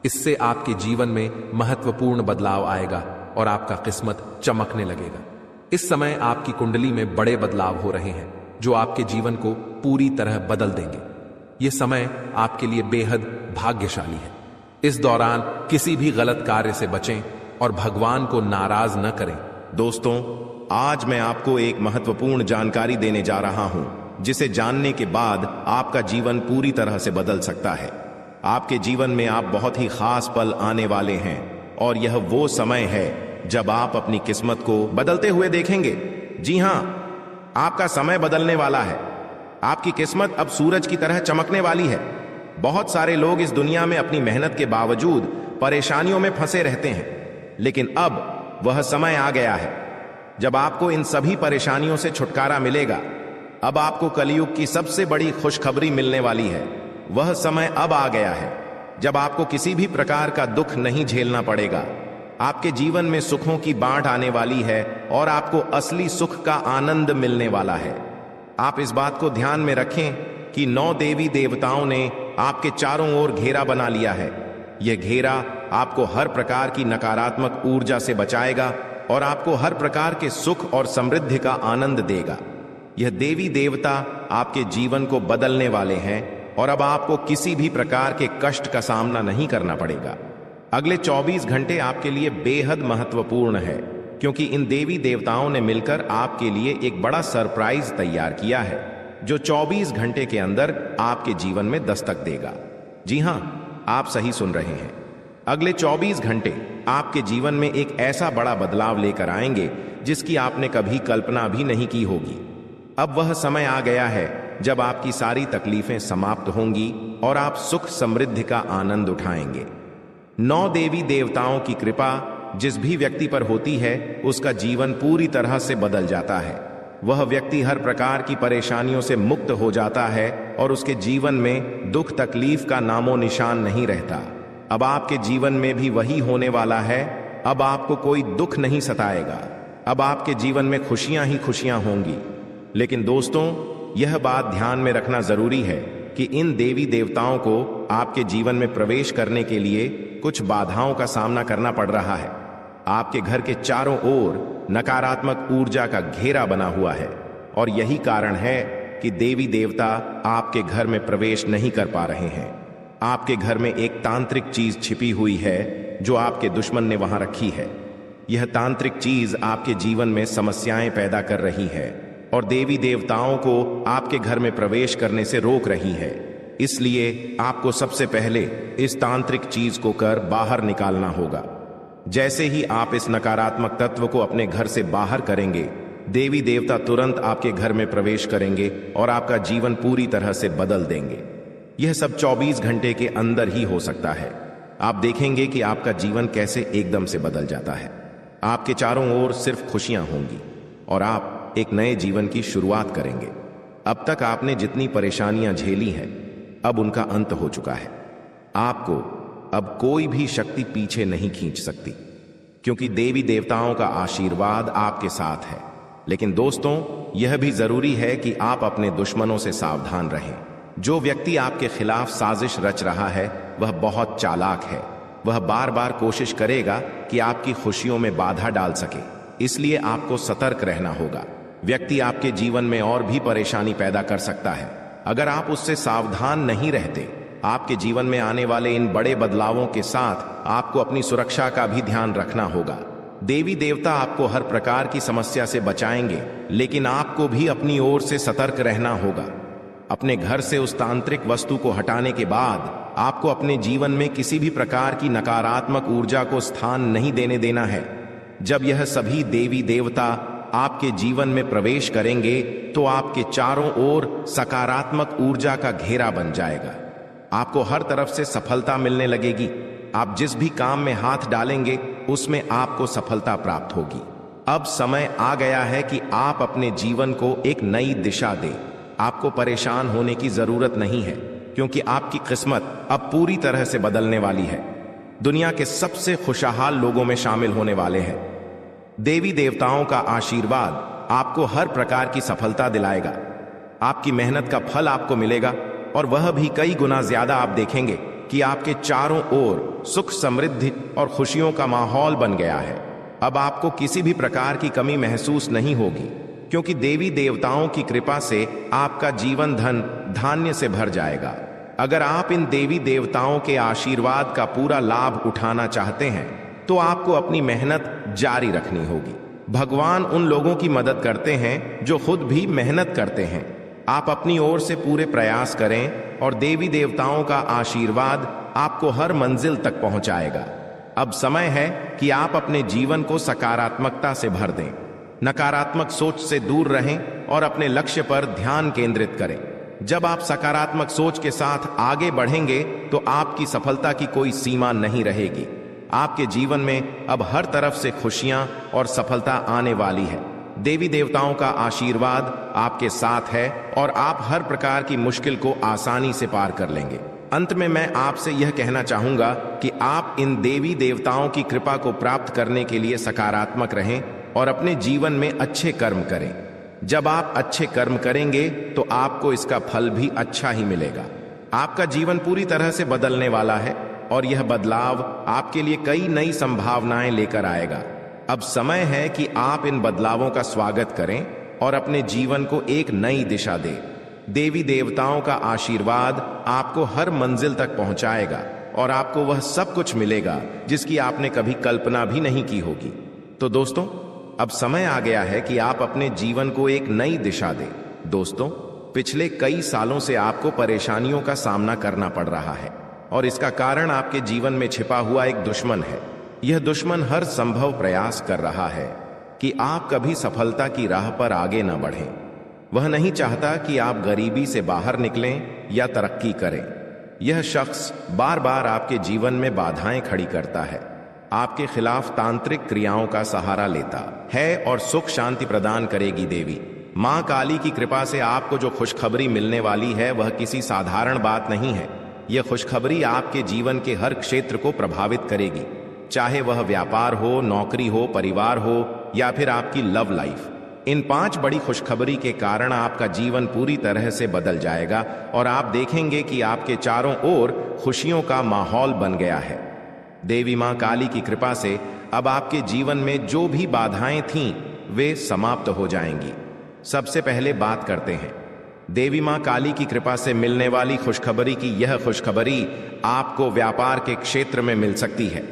इससे आपके जीवन में महत्वपूर्ण बदलाव आएगा और आपका किस्मत चमकने लगेगा। इस समय आपकी कुंडली में बड़े बदलाव हो रहे हैं जो आपके जीवन को पूरी तरह बदल देंगे। यह समय आपके लिए बेहद भाग्यशाली है। इस दौरान किसी भी गलत कार्य से बचें और भगवान को नाराज न करें। दोस्तों, आज मैं आपको एक महत्वपूर्ण जानकारी देने जा रहा हूं, जिसे जानने के बाद आपका जीवन पूरी तरह से बदल सकता है। आपके जीवन में आप बहुत ही खास पल आने वाले हैं और यह वो समय है जब आप अपनी किस्मत को बदलते हुए देखेंगे। जी हां, आपका समय बदलने वाला है। आपकी किस्मत अब सूरज की तरह चमकने वाली है। बहुत सारे लोग इस दुनिया में अपनी मेहनत के बावजूद परेशानियों में फंसे रहते हैं, लेकिन अब वह समय आ गया है जब आपको इन सभी परेशानियों से छुटकारा मिलेगा। अब आपको कलयुग की सबसे बड़ी खुशखबरी मिलने वाली है। वह समय अब आ गया है जब आपको किसी भी प्रकार का दुख नहीं झेलना पड़ेगा। आपके जीवन में सुखों की बाढ़ आने वाली है और आपको असली सुख का आनंद मिलने वाला है। आप इस बात को ध्यान में रखें कि 9 देवी देवताओं ने आपके चारों ओर घेरा बना लिया है। यह घेरा आपको हर प्रकार की नकारात्मक ऊर्जा से बचाएगा और आपको हर प्रकार के सुख और समृद्धि का आनंद देगा। यह देवी देवता आपके जीवन को बदलने वाले हैं और अब आपको किसी भी प्रकार के कष्ट का सामना नहीं करना पड़ेगा। अगले 24 घंटे आपके लिए बेहद महत्वपूर्ण है, क्योंकि इन देवी देवताओं ने मिलकर आपके लिए एक बड़ा सरप्राइज तैयार किया है जो 24 घंटे के अंदर आपके जीवन में दस्तक देगा। जी हां, आप सही सुन रहे हैं। अगले 24 घंटे आपके जीवन में एक ऐसा बड़ा बदलाव लेकर आएंगे जिसकी आपने कभी कल्पना भी नहीं की होगी। अब वह समय आ गया है जब आपकी सारी तकलीफें समाप्त होंगी और आप सुख समृद्धि का आनंद उठाएंगे। 9 देवी देवताओं की कृपा जिस भी व्यक्ति पर होती है उसका जीवन पूरी तरह से बदल जाता है। वह व्यक्ति हर प्रकार की परेशानियों से मुक्त हो जाता है और उसके जीवन में दुख तकलीफ का नामो निशान नहीं रहता। अब आपके जीवन में भी वही होने वाला है। अब आपको कोई दुख नहीं सताएगा। अब आपके जीवन में खुशियां ही खुशियां होंगी। लेकिन दोस्तों, यह बात ध्यान में रखना जरूरी है कि इन देवी देवताओं को आपके जीवन में प्रवेश करने के लिए कुछ बाधाओं का सामना करना पड़ रहा है। आपके घर के चारों ओर नकारात्मक ऊर्जा का घेरा बना हुआ है और यही कारण है कि देवी देवता आपके घर में प्रवेश नहीं कर पा रहे हैं। आपके घर में एक तांत्रिक चीज छिपी हुई है जो आपके दुश्मन ने वहां रखी है। यह तांत्रिक चीज आपके जीवन में समस्याएं पैदा कर रही है और देवी देवताओं को आपके घर में प्रवेश करने से रोक रही है। इसलिए आपको सबसे पहले इस तांत्रिक चीज को कर बाहर निकालना होगा। जैसे ही आप इस नकारात्मक तत्व को अपने घर से बाहर करेंगे, देवी देवता तुरंत आपके घर में प्रवेश करेंगे और आपका जीवन पूरी तरह से बदल देंगे। यह सब 24 घंटे के अंदर ही हो सकता है। आप देखेंगे कि आपका जीवन कैसे एकदम से बदल जाता है। आपके चारों ओर सिर्फ खुशियां होंगी और आप एक नए जीवन की शुरुआत करेंगे। अब तक आपने जितनी परेशानियां झेली हैं, अब उनका अंत हो चुका है। आपको अब कोई भी शक्ति पीछे नहीं खींच सकती, क्योंकि देवी देवताओं का आशीर्वाद आपके साथ है। लेकिन दोस्तों, यह भी जरूरी है कि आप अपने दुश्मनों से सावधान रहें। जो व्यक्ति आपके खिलाफ साजिश रच रहा है वह बहुत चालाक है। वह बार बार कोशिश करेगा कि आपकी खुशियों में बाधा डाल सके, इसलिए आपको सतर्क रहना होगा। व्यक्ति आपके जीवन में और भी परेशानी पैदा कर सकता है। अगर आप उससे सावधान नहीं रहते, आपके जीवन में आने वाले इन बड़े बदलावों के साथ आपको अपनी सुरक्षा का भी ध्यान रखना होगा। देवी देवता आपको हर प्रकार की समस्या से बचाएंगे, लेकिन आपको भी अपनी ओर से सतर्क रहना होगा। अपने घर से उस तांत्रिक वस्तु को हटाने के बाद आपको अपने जीवन में किसी भी प्रकार की नकारात्मक ऊर्जा को स्थान नहीं देने देना है। जब यह सभी देवी देवता आपके जीवन में प्रवेश करेंगे तो आपके चारों ओर सकारात्मक ऊर्जा का घेरा बन जाएगा। आपको हर तरफ से सफलता मिलने लगेगी। आप जिस भी काम में हाथ डालेंगे उसमें आपको सफलता प्राप्त होगी। अब समय आ गया है कि आप अपने जीवन को एक नई दिशा दें। आपको परेशान होने की जरूरत नहीं है, क्योंकि आपकी किस्मत अब पूरी तरह से बदलने वाली है। दुनिया के सबसे खुशहाल लोगों में शामिल होने वाले हैं। देवी देवताओं का आशीर्वाद आपको हर प्रकार की सफलता दिलाएगा। आपकी मेहनत का फल आपको मिलेगा और वह भी कई गुना ज्यादा। आप देखेंगे कि आपके चारों ओर सुख समृद्धि और खुशियों का माहौल बन गया है। अब आपको किसी भी प्रकार की कमी महसूस नहीं होगी, क्योंकि देवी देवताओं की कृपा से आपका जीवन धन धान्य से भर जाएगा। अगर आप इन देवी देवताओं के आशीर्वाद का पूरा लाभ उठाना चाहते हैं तो आपको अपनी मेहनत जारी रखनी होगी। भगवान उन लोगों की मदद करते हैं जो खुद भी मेहनत करते हैं। आप अपनी ओर से पूरे प्रयास करें और देवी देवताओं का आशीर्वाद आपको हर मंजिल तक पहुंचाएगा। अब समय है कि आप अपने जीवन को सकारात्मकता से भर दें। नकारात्मक सोच से दूर रहें और अपने लक्ष्य पर ध्यान केंद्रित करें। जब आप सकारात्मक सोच के साथ आगे बढ़ेंगे तो आपकी सफलता की कोई सीमा नहीं रहेगी। आपके जीवन में अब हर तरफ से खुशियां और सफलता आने वाली है। देवी देवताओं का आशीर्वाद आपके साथ है और आप हर प्रकार की मुश्किल को आसानी से पार कर लेंगे। अंत में मैं आपसे यह कहना चाहूंगा कि आप इन देवी देवताओं की कृपा को प्राप्त करने के लिए सकारात्मक रहें और अपने जीवन में अच्छे कर्म करें। जब आप अच्छे कर्म करेंगे तो आपको इसका फल भी अच्छा ही मिलेगा। आपका जीवन पूरी तरह से बदलने वाला है और यह बदलाव आपके लिए कई नई संभावनाएं लेकर आएगा। अब समय है कि आप इन बदलावों का स्वागत करें और अपने जीवन को एक नई दिशा दें। देवी देवताओं का आशीर्वाद आपको हर मंजिल तक पहुंचाएगा और आपको वह सब कुछ मिलेगा जिसकी आपने कभी कल्पना भी नहीं की होगी। तो दोस्तों, अब समय आ गया है कि आप अपने जीवन को एक नई दिशा दें। दोस्तों, पिछले कई सालों से आपको परेशानियों का सामना करना पड़ रहा है। और इसका कारण आपके जीवन में छिपा हुआ एक दुश्मन है। यह दुश्मन हर संभव प्रयास कर रहा है कि आप कभी सफलता की राह पर आगे न बढ़ें। वह नहीं चाहता कि आप गरीबी से बाहर निकलें या तरक्की करें। यह शख्स बार बार आपके जीवन में बाधाएं खड़ी करता है, आपके खिलाफ तांत्रिक क्रियाओं का सहारा लेता है और सुख शांति प्रदान करेगी देवी मां काली की कृपा से आपको जो खुशखबरी मिलने वाली है वह किसी साधारण बात नहीं है। यह खुशखबरी आपके जीवन के हर क्षेत्र को प्रभावित करेगी, चाहे वह व्यापार हो, नौकरी हो, परिवार हो या फिर आपकी लव लाइफ। इन 5 बड़ी खुशखबरी के कारण आपका जीवन पूरी तरह से बदल जाएगा और आप देखेंगे कि आपके चारों ओर खुशियों का माहौल बन गया है। देवी मां काली की कृपा से अब आपके जीवन में जो भी बाधाएं थीं वे समाप्त हो जाएंगी। सबसे पहले बात करते हैं देवी मां काली की कृपा से मिलने वाली खुशखबरी की। यह खुशखबरी आपको व्यापार के क्षेत्र में मिल सकती है।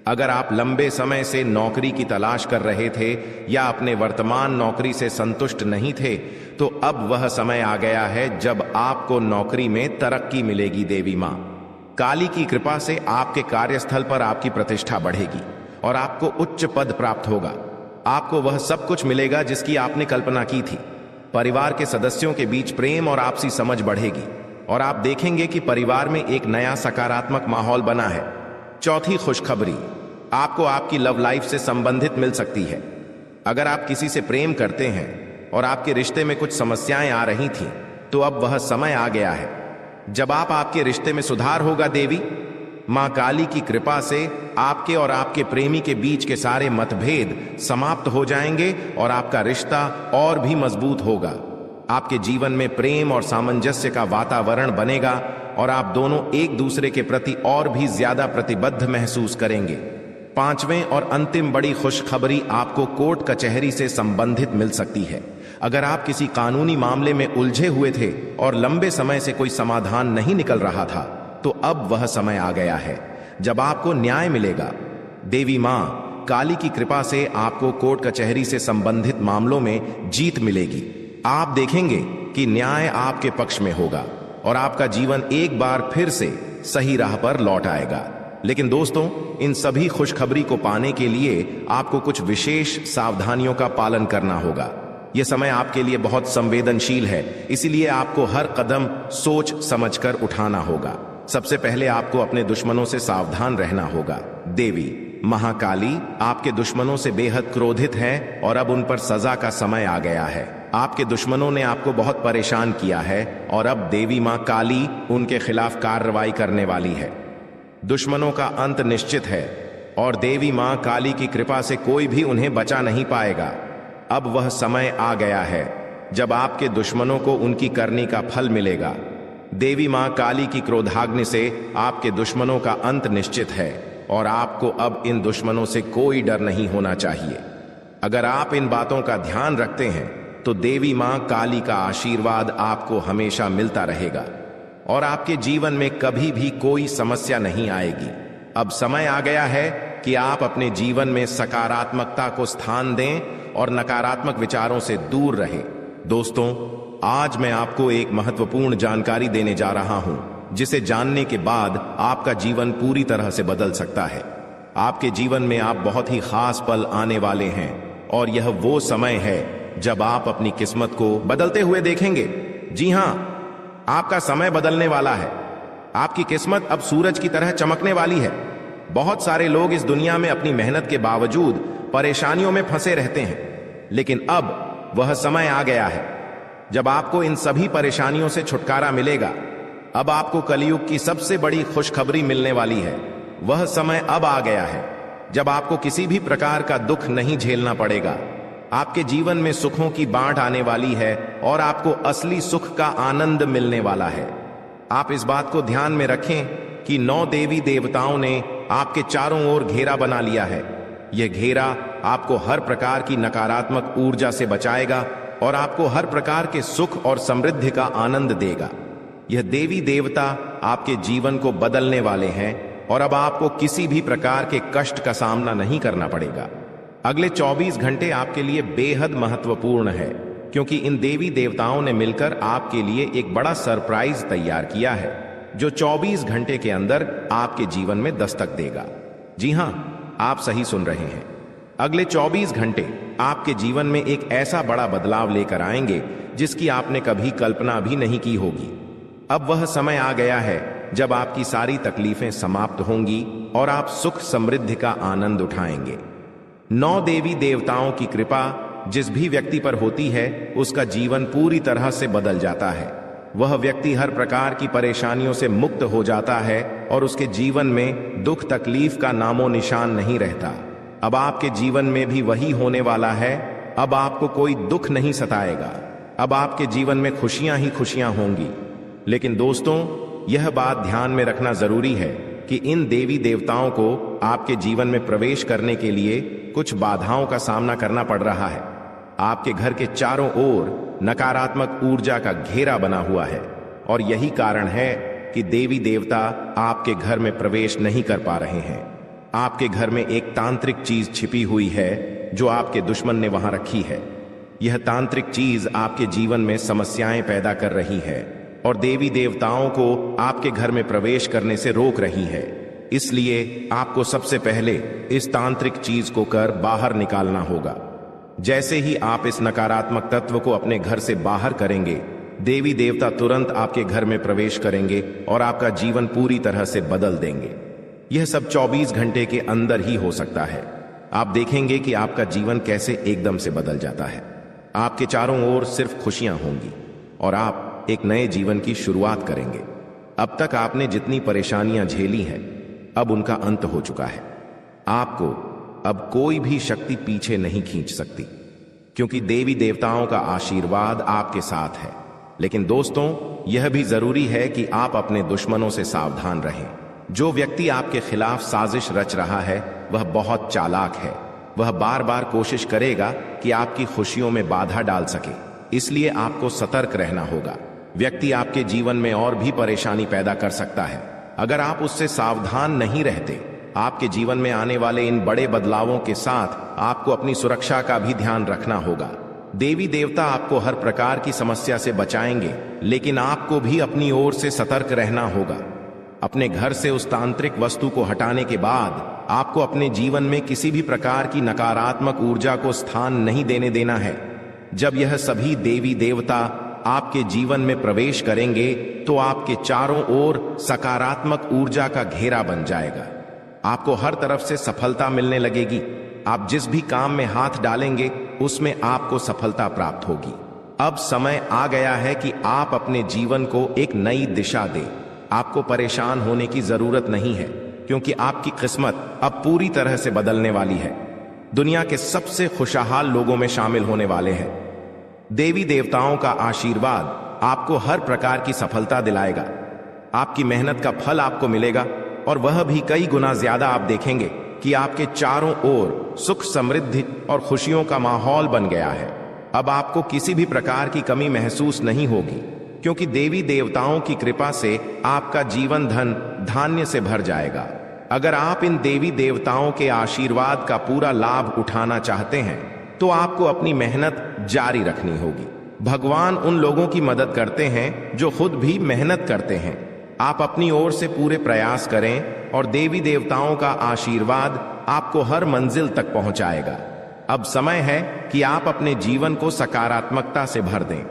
अगर आप लंबे समय से नौकरी की तलाश कर रहे थे या अपने वर्तमान नौकरी से संतुष्ट नहीं थे, तो अब वह समय आ गया है जब आपको नौकरी में तरक्की मिलेगी। देवी मां काली की कृपा से आपके कार्यस्थल पर आपकी प्रतिष्ठा बढ़ेगी और आपको उच्च पद प्राप्त होगा। आपको वह सब कुछ मिलेगा जिसकी आपने कल्पना की थी। परिवार के सदस्यों के बीच प्रेम और आपसी समझ बढ़ेगी और आप देखेंगे कि परिवार में एक नया सकारात्मक माहौल बना है। चौथी खुशखबरी आपको आपकी लव लाइफ से संबंधित मिल सकती है। अगर आप किसी से प्रेम करते हैं और आपके रिश्ते में कुछ समस्याएं आ रही थीं, तो अब वह समय आ गया है जब आपके रिश्ते में सुधार होगा। देवी मां काली की कृपा से आपके और आपके प्रेमी के बीच के सारे मतभेद समाप्त हो जाएंगे और आपका रिश्ता और भी मजबूत होगा। आपके जीवन में प्रेम और सामंजस्य का वातावरण बनेगा और आप दोनों एक दूसरे के प्रति और भी ज्यादा प्रतिबद्ध महसूस करेंगे। 5वें और अंतिम बड़ी खुशखबरी आपको कोर्ट कचहरी से संबंधित मिल सकती है। अगर आप किसी कानूनी मामले में उलझे हुए थे और लंबे समय से कोई समाधान नहीं निकल रहा था, तो अब वह समय आ गया है जब आपको न्याय मिलेगा। देवी मां काली की कृपा से आपको कोर्ट कचहरी से संबंधित मामलों में जीत मिलेगी। आप देखेंगे कि न्याय आपके पक्ष में होगा और आपका जीवन एक बार फिर से सही राह पर लौट आएगा। लेकिन दोस्तों, इन सभी खुशखबरी को पाने के लिए आपको कुछ विशेष सावधानियों का पालन करना होगा। यह समय आपके लिए बहुत संवेदनशील है, इसीलिए आपको हर कदम सोच समझकर उठाना होगा। सबसे पहले आपको अपने दुश्मनों से सावधान रहना होगा। देवी महाकाली आपके दुश्मनों से बेहद क्रोधित हैं और अब उन पर सजा का समय आ गया है। आपके दुश्मनों ने आपको बहुत परेशान किया है और अब देवी मां काली उनके खिलाफ कार्रवाई करने वाली है। दुश्मनों का अंत निश्चित है और देवी मां काली की कृपा से कोई भी उन्हें बचा नहीं पाएगा। अब वह समय आ गया है जब आपके दुश्मनों को उनकी करनी का फल मिलेगा। देवी मां काली की क्रोधाग्नि से आपके दुश्मनों का अंत निश्चित है और आपको अब इन दुश्मनों से कोई डर नहीं होना चाहिए। अगर आप इन बातों का ध्यान रखते हैं तो देवी मां काली का आशीर्वाद आपको हमेशा मिलता रहेगा और आपके जीवन में कभी भी कोई समस्या नहीं आएगी। अब समय आ गया है कि आप अपने जीवन में सकारात्मकता को स्थान दें और नकारात्मक विचारों से दूर रहें। दोस्तों, आज मैं आपको एक महत्वपूर्ण जानकारी देने जा रहा हूं, जिसे जानने के बाद आपका जीवन पूरी तरह से बदल सकता है। आपके जीवन में आप बहुत ही खास पल आने वाले हैं और यह वो समय है जब आप अपनी किस्मत को बदलते हुए देखेंगे। जी हां, आपका समय बदलने वाला है। आपकी किस्मत अब सूरज की तरह चमकने वाली है। बहुत सारे लोग इस दुनिया में अपनी मेहनत के बावजूद परेशानियों में फंसे रहते हैं, लेकिन अब वह समय आ गया है जब आपको इन सभी परेशानियों से छुटकारा मिलेगा। अब आपको कलयुग की सबसे बड़ी खुशखबरी मिलने वाली है। वह समय अब आ गया है जब आपको किसी भी प्रकार का दुख नहीं झेलना पड़ेगा। आपके जीवन में सुखों की बाढ़ आने वाली है और आपको असली सुख का आनंद मिलने वाला है। आप इस बात को ध्यान में रखें कि 9 देवी देवताओं ने आपके चारों ओर घेरा बना लिया है। यह घेरा आपको हर प्रकार की नकारात्मक ऊर्जा से बचाएगा और आपको हर प्रकार के सुख और समृद्धि का आनंद देगा। यह देवी देवता आपके जीवन को बदलने वाले हैं और अब आपको किसी भी प्रकार के कष्ट का सामना नहीं करना पड़ेगा। अगले 24 घंटे आपके लिए बेहद महत्वपूर्ण है, क्योंकि इन देवी देवताओं ने मिलकर आपके लिए एक बड़ा सरप्राइज तैयार किया है। जो 24 घंटे के अंदर आपके जीवन में दस्तक देगा। जी हां, आप सही सुन रहे हैं। अगले 24 घंटे आपके जीवन में एक ऐसा बड़ा बदलाव लेकर आएंगे जिसकी आपने कभी कल्पना भी नहीं की होगी। अब वह समय आ गया है जब आपकी सारी तकलीफें समाप्त होंगी और आप सुख समृद्धि का आनंद उठाएंगे। 9 देवी देवताओं की कृपा जिस भी व्यक्ति पर होती है उसका जीवन पूरी तरह से बदल जाता है। वह व्यक्ति हर प्रकार की परेशानियों से मुक्त हो जाता है और उसके जीवन में दुख तकलीफ का नामो निशान नहीं रहता। अब आपके जीवन में भी वही होने वाला है। अब आपको कोई दुख नहीं सताएगा। अब आपके जीवन में खुशियां ही खुशियां होंगी। लेकिन दोस्तों, यह बात ध्यान में रखना जरूरी है कि इन देवी देवताओं को आपके जीवन में प्रवेश करने के लिए कुछ बाधाओं का सामना करना पड़ रहा है। आपके घर के चारों ओर नकारात्मक ऊर्जा का घेरा बना हुआ है और यही कारण है कि देवी देवता आपके घर में प्रवेश नहीं कर पा रहे हैं। आपके घर में एक तांत्रिक चीज छिपी हुई है जो आपके दुश्मन ने वहां रखी है। यह तांत्रिक चीज आपके जीवन में समस्याएं पैदा कर रही है और देवी देवताओं को आपके घर में प्रवेश करने से रोक रही है। इसलिए आपको सबसे पहले इस तांत्रिक चीज को कर बाहर निकालना होगा। जैसे ही आप इस नकारात्मक तत्व को अपने घर से बाहर करेंगे, देवी देवता तुरंत आपके घर में प्रवेश करेंगे और आपका जीवन पूरी तरह से बदल देंगे। यह सब 24 घंटे के अंदर ही हो सकता है। आप देखेंगे कि आपका जीवन कैसे एकदम से बदल जाता है। आपके चारों ओर सिर्फ खुशियां होंगी और आप एक नए जीवन की शुरुआत करेंगे। अब तक आपने जितनी परेशानियां झेली हैं, अब उनका अंत हो चुका है। आपको अब कोई भी शक्ति पीछे नहीं खींच सकती, क्योंकि देवी देवताओं का आशीर्वाद आपके साथ है। लेकिन दोस्तों, यह भी जरूरी है कि आप अपने दुश्मनों से सावधान रहें। जो व्यक्ति आपके खिलाफ साजिश रच रहा है वह बहुत चालाक है। वह बार बार कोशिश करेगा कि आपकी खुशियों में बाधा डाल सके, इसलिए आपको सतर्क रहना होगा। व्यक्ति आपके जीवन में और भी परेशानी पैदा कर सकता है। अगर आप उससे सावधान नहीं रहते, आपके जीवन में आने वाले इन बड़े बदलावों के साथ आपको अपनी सुरक्षा का भी ध्यान रखना होगा। देवी देवता आपको हर प्रकार की समस्या से बचाएंगे, लेकिन आपको भी अपनी ओर से सतर्क रहना होगा। अपने घर से उस तांत्रिक वस्तु को हटाने के बाद आपको अपने जीवन में किसी भी प्रकार की नकारात्मक ऊर्जा को स्थान नहीं देने देना है। जब यह सभी देवी देवता आपके जीवन में प्रवेश करेंगे तो आपके चारों ओर सकारात्मक ऊर्जा का घेरा बन जाएगा। आपको हर तरफ से सफलता मिलने लगेगी। आप जिस भी काम में हाथ डालेंगे उसमें आपको सफलता प्राप्त होगी। अब समय आ गया है कि आप अपने जीवन को एक नई दिशा दें। आपको परेशान होने की जरूरत नहीं है, क्योंकि आपकी किस्मत अब पूरी तरह से बदलने वाली है। दुनिया के सबसे खुशहाल लोगों में शामिल होने वाले हैं। देवी देवताओं का आशीर्वाद आपको हर प्रकार की सफलता दिलाएगा। आपकी मेहनत का फल आपको मिलेगा और वह भी कई गुना ज्यादा। आप देखेंगे कि आपके चारों ओर सुख समृद्धि और खुशियों का माहौल बन गया है। अब आपको किसी भी प्रकार की कमी महसूस नहीं होगी, क्योंकि देवी देवताओं की कृपा से आपका जीवन धन धान्य से भर जाएगा। अगर आप इन देवी देवताओं के आशीर्वाद का पूरा लाभ उठाना चाहते हैं तो आपको अपनी मेहनत जारी रखनी होगी। भगवान उन लोगों की मदद करते हैं जो खुद भी मेहनत करते हैं। आप अपनी ओर से पूरे प्रयास करें और देवी देवताओं का आशीर्वाद आपको हर मंजिल तक पहुंचाएगा। अब समय है कि आप अपने जीवन को सकारात्मकता से भर दें।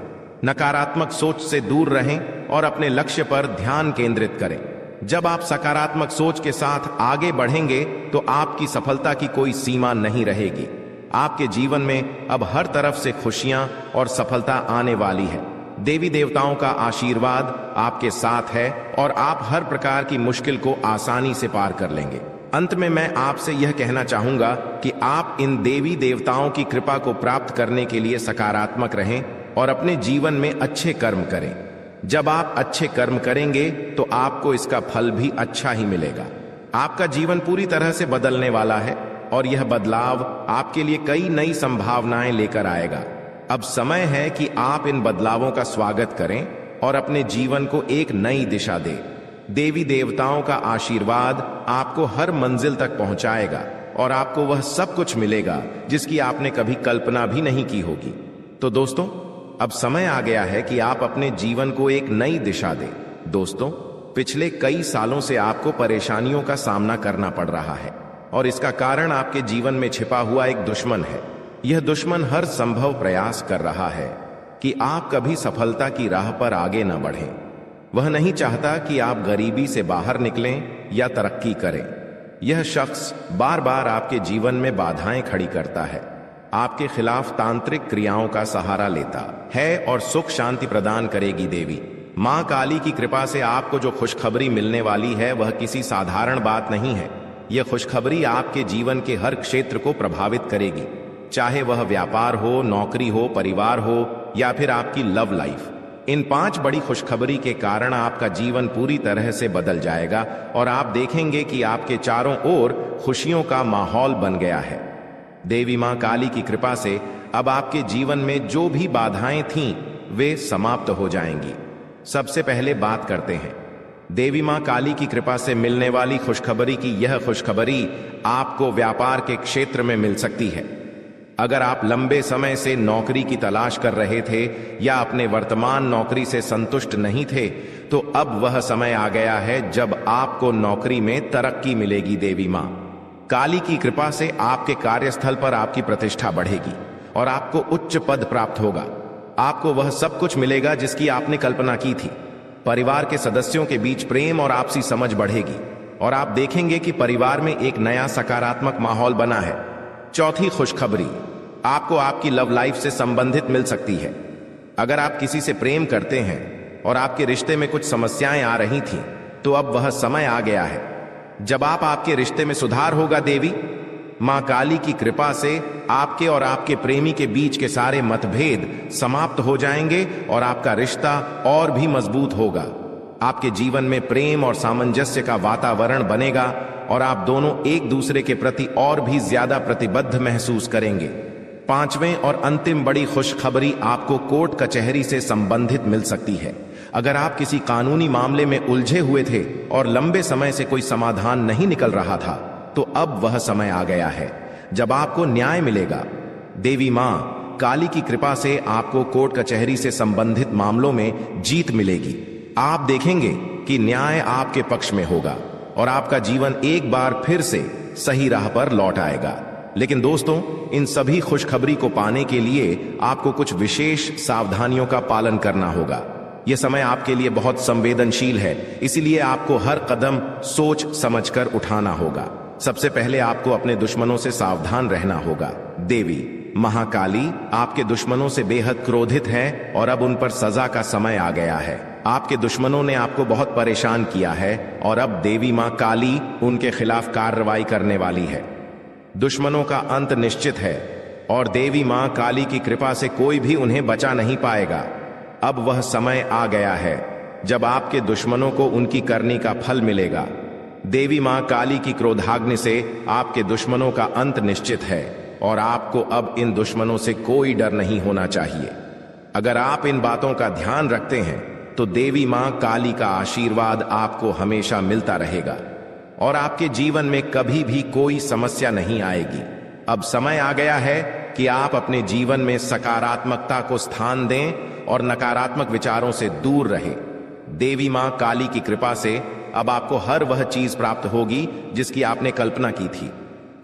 नकारात्मक सोच से दूर रहें और अपने लक्ष्य पर ध्यान केंद्रित करें। जब आप सकारात्मक सोच के साथ आगे बढ़ेंगे तो आपकी सफलता की कोई सीमा नहीं रहेगी। आपके जीवन में अब हर तरफ से खुशियां और सफलता आने वाली है। देवी देवताओं का आशीर्वाद आपके साथ है और आप हर प्रकार की मुश्किल को आसानी से पार कर लेंगे। अंत में मैं आपसे यह कहना चाहूंगा कि आप इन देवी देवताओं की कृपा को प्राप्त करने के लिए सकारात्मक रहें और अपने जीवन में अच्छे कर्म करें। जब आप अच्छे कर्म करेंगे तो आपको इसका फल भी अच्छा ही मिलेगा। आपका जीवन पूरी तरह से बदलने वाला है और यह बदलाव आपके लिए कई नई संभावनाएं लेकर आएगा। अब समय है कि आप इन बदलावों का स्वागत करें और अपने जीवन को एक नई दिशा दें। देवी देवताओं का आशीर्वाद आपको हर मंजिल तक पहुंचाएगा और आपको वह सब कुछ मिलेगा जिसकी आपने कभी कल्पना भी नहीं की होगी। तो दोस्तों, अब समय आ गया है कि आप अपने जीवन को एक नई दिशा दें। दोस्तों, पिछले कई सालों से आपको परेशानियों का सामना करना पड़ रहा है और इसका कारण आपके जीवन में छिपा हुआ एक दुश्मन है। यह दुश्मन हर संभव प्रयास कर रहा है कि आप कभी सफलता की राह पर आगे न बढ़ें। वह नहीं चाहता कि आप गरीबी से बाहर निकलें या तरक्की करें। यह शख्स बार बार आपके जीवन में बाधाएं खड़ी करता है, आपके खिलाफ तांत्रिक क्रियाओं का सहारा लेता है और सुख शांति प्रदान करेगी देवी मां काली की कृपा से आपको जो खुशखबरी मिलने वाली है वह किसी साधारण बात नहीं है। यह खुशखबरी आपके जीवन के हर क्षेत्र को प्रभावित करेगी, चाहे वह व्यापार हो, नौकरी हो, परिवार हो या फिर आपकी लव लाइफ। इन 5 बड़ी खुशखबरी के कारण आपका जीवन पूरी तरह से बदल जाएगा और आप देखेंगे कि आपके चारों ओर खुशियों का माहौल बन गया है। देवी मां काली की कृपा से अब आपके जीवन में जो भी बाधाएं थीं वे समाप्त हो जाएंगी। सबसे पहले बात करते हैं देवी मां काली की कृपा से मिलने वाली खुशखबरी की। यह खुशखबरी आपको व्यापार के क्षेत्र में मिल सकती है। अगर आप लंबे समय से नौकरी की तलाश कर रहे थे या अपने वर्तमान नौकरी से संतुष्ट नहीं थे, तो अब वह समय आ गया है जब आपको नौकरी में तरक्की मिलेगी। देवी मां काली की कृपा से आपके कार्यस्थल पर आपकी प्रतिष्ठा बढ़ेगी और आपको उच्च पद प्राप्त होगा। आपको वह सब कुछ मिलेगा जिसकी आपने कल्पना की थी। परिवार के सदस्यों के बीच प्रेम और आपसी समझ बढ़ेगी और आप देखेंगे कि परिवार में एक नया सकारात्मक माहौल बना है। चौथी खुशखबरी आपको आपकी लव लाइफ से संबंधित मिल सकती है। अगर आप किसी से प्रेम करते हैं और आपके रिश्ते में कुछ समस्याएं आ रही थीं, तो अब वह समय आ गया है जब आपके रिश्ते में सुधार होगा। देवी मां काली की कृपा से आपके और आपके प्रेमी के बीच के सारे मतभेद समाप्त हो जाएंगे और आपका रिश्ता और भी मजबूत होगा। आपके जीवन में प्रेम और सामंजस्य का वातावरण बनेगा और आप दोनों एक दूसरे के प्रति और भी ज्यादा प्रतिबद्ध महसूस करेंगे। 5वें और अंतिम बड़ी खुशखबरी आपको कोर्ट कचहरी से संबंधित मिल सकती है। अगर आप किसी कानूनी मामले में उलझे हुए थे और लंबे समय से कोई समाधान नहीं निकल रहा था, तो अब वह समय आ गया है जब आपको न्याय मिलेगा। देवी मां काली की कृपा से आपको कोर्ट कचहरी से संबंधित मामलों में जीत मिलेगी। आप देखेंगे कि न्याय आपके पक्ष में होगा और आपका जीवन एक बार फिर से सही राह पर लौट आएगा। लेकिन दोस्तों, इन सभी खुशखबरी को पाने के लिए आपको कुछ विशेष सावधानियों का पालन करना होगा। यह समय आपके लिए बहुत संवेदनशील है, इसीलिए आपको हर कदम सोच समझकर उठाना होगा। सबसे पहले आपको अपने दुश्मनों से सावधान रहना होगा। देवी महाकाली आपके दुश्मनों से बेहद क्रोधित है और अब उन पर सजा का समय आ गया है। आपके दुश्मनों ने आपको बहुत परेशान किया है और अब देवी मां काली उनके खिलाफ कार्रवाई करने वाली है। दुश्मनों का अंत निश्चित है और देवी मां काली की कृपा से कोई भी उन्हें बचा नहीं पाएगा। अब वह समय आ गया है जब आपके दुश्मनों को उनकी करनी का फल मिलेगा। देवी मां काली की क्रोधाग्नि से आपके दुश्मनों का अंत निश्चित है और आपको अब इन दुश्मनों से कोई डर नहीं होना चाहिए। अगर आप इन बातों का ध्यान रखते हैं तो देवी मां काली का आशीर्वाद आपको हमेशा मिलता रहेगा और आपके जीवन में कभी भी कोई समस्या नहीं आएगी। अब समय आ गया है कि आप अपने जीवन में सकारात्मकता को स्थान दें और नकारात्मक विचारों से दूर रहें। देवी मां काली की कृपा से अब आपको हर वह चीज प्राप्त होगी जिसकी आपने कल्पना की थी।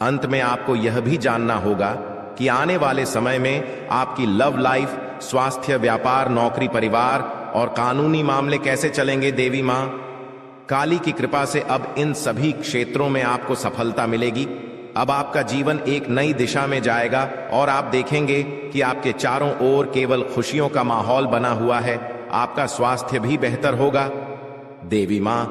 अंत में आपको यह भी जानना होगा कि आने वाले समय में आपकी लव लाइफ, स्वास्थ्य, व्यापार, नौकरी, परिवार और कानूनी मामले कैसे चलेंगे। देवी मां काली की कृपा से अब इन सभी क्षेत्रों में आपको सफलता मिलेगी। अब आपका जीवन एक नई दिशा में जाएगा और आप देखेंगे कि आपके चारों ओर केवल खुशियों का माहौल बना हुआ है। आपका स्वास्थ्य भी बेहतर होगा। देवी मां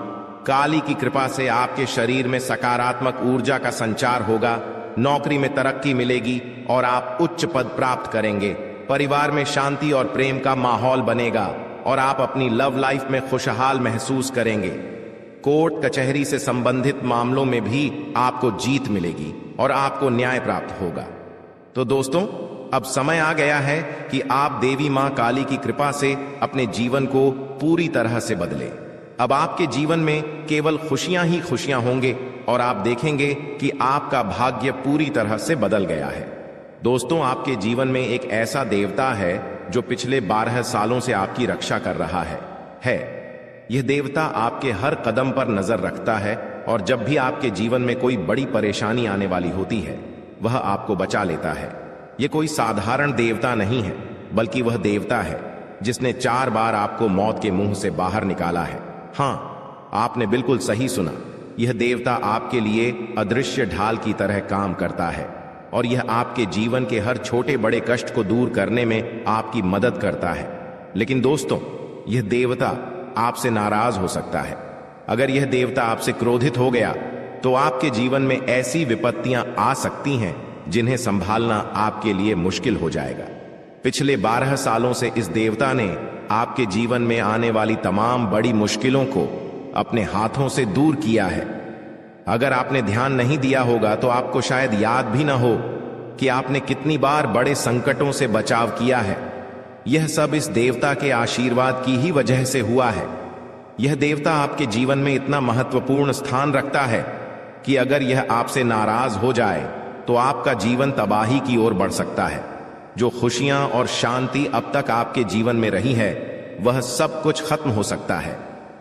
काली की कृपा से आपके शरीर में सकारात्मक ऊर्जा का संचार होगा, नौकरी में तरक्की मिलेगी और आप उच्च पद प्राप्त करेंगे। परिवार में शांति और प्रेम का माहौल बनेगा और आप अपनी लव लाइफ में खुशहाल महसूस करेंगे। कोर्ट कचहरी से संबंधित मामलों में भी आपको जीत मिलेगी और आपको न्याय प्राप्त होगा। तो दोस्तों, अब समय आ गया है कि आप देवी मां काली की कृपा से अपने जीवन को पूरी तरह से बदलें। अब आपके जीवन में केवल खुशियां ही खुशियां होंगे और आप देखेंगे कि आपका भाग्य पूरी तरह से बदल गया है। दोस्तों, आपके जीवन में एक ऐसा देवता है जो पिछले 12 सालों से आपकी रक्षा कर रहा है। यह देवता आपके हर कदम पर नजर रखता है और जब भी आपके जीवन में कोई बड़ी परेशानी आने वाली होती है वह आपको बचा लेता है। यह कोई साधारण देवता नहीं है, बल्कि वह देवता है जिसने 4 बार आपको मौत के मुंह से बाहर निकाला है। हाँ, आपने बिल्कुल सही सुना। यह देवता आपके लिए अदृश्य ढाल की तरह काम करता है और यह आपके जीवन के हर छोटे बड़े कष्ट को दूर करने में आपकी मदद करता है। लेकिन दोस्तों, यह देवता आपसे नाराज हो सकता है। अगर यह देवता आपसे क्रोधित हो गया तो आपके जीवन में ऐसी विपत्तियां आ सकती हैं जिन्हें संभालना आपके लिए मुश्किल हो जाएगा। पिछले 12 सालों से इस देवता ने आपके जीवन में आने वाली तमाम बड़ी मुश्किलों को अपने हाथों से दूर किया है। अगर आपने ध्यान नहीं दिया होगा तो आपको शायद याद भी ना हो कि आपने कितनी बार बड़े संकटों से बचाव किया है। यह सब इस देवता के आशीर्वाद की ही वजह से हुआ है। यह देवता आपके जीवन में इतना महत्वपूर्ण स्थान रखता है कि अगर यह आपसे नाराज हो जाए तो आपका जीवन तबाही की ओर बढ़ सकता है। जो खुशियां और शांति अब तक आपके जीवन में रही है वह सब कुछ खत्म हो सकता है।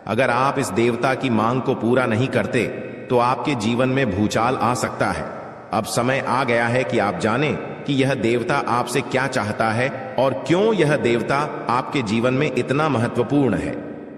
अगर आप इस देवता की मांग को पूरा नहीं करते तो आपके जीवन में भूचाल आ सकता है। अब समय आ गया है कि आप जानें कि यह देवता आपसे क्या चाहता है और क्यों यह देवता आपके जीवन में इतना महत्वपूर्ण है।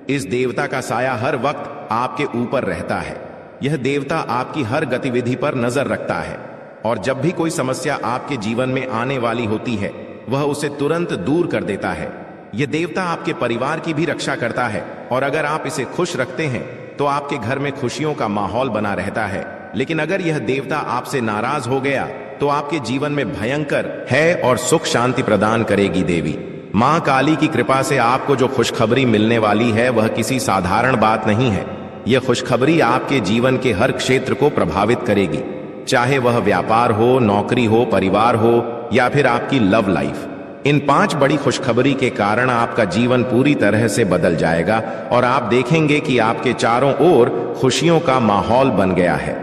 इस देवता का साया हर वक्त आपके ऊपर रहता है। यह देवता आपकी हर गतिविधि पर नजर रखता है और जब भी कोई समस्या आपके जीवन में आने वाली होती है वह उसे तुरंत दूर कर देता है। यह देवता आपके परिवार की भी रक्षा करता है और अगर आप इसे खुश रखते हैं तो आपके घर में खुशियों का माहौल बना रहता है। लेकिन अगर यह देवता आपसे नाराज हो गया तो आपके जीवन में भयंकर है और सुख शांति प्रदान करेगी देवी मां काली की कृपा से आपको जो खुशखबरी मिलने वाली है वह किसी साधारण बात नहीं है। यह खुशखबरी आपके जीवन के हर क्षेत्र को प्रभावित करेगी, चाहे वह व्यापार हो, नौकरी हो, परिवार हो या फिर आपकी लव लाइफ। इन 5 बड़ी खुशखबरी के कारण आपका जीवन पूरी तरह से बदल जाएगा और आप देखेंगे कि आपके चारों ओर खुशियों का माहौल बन गया है।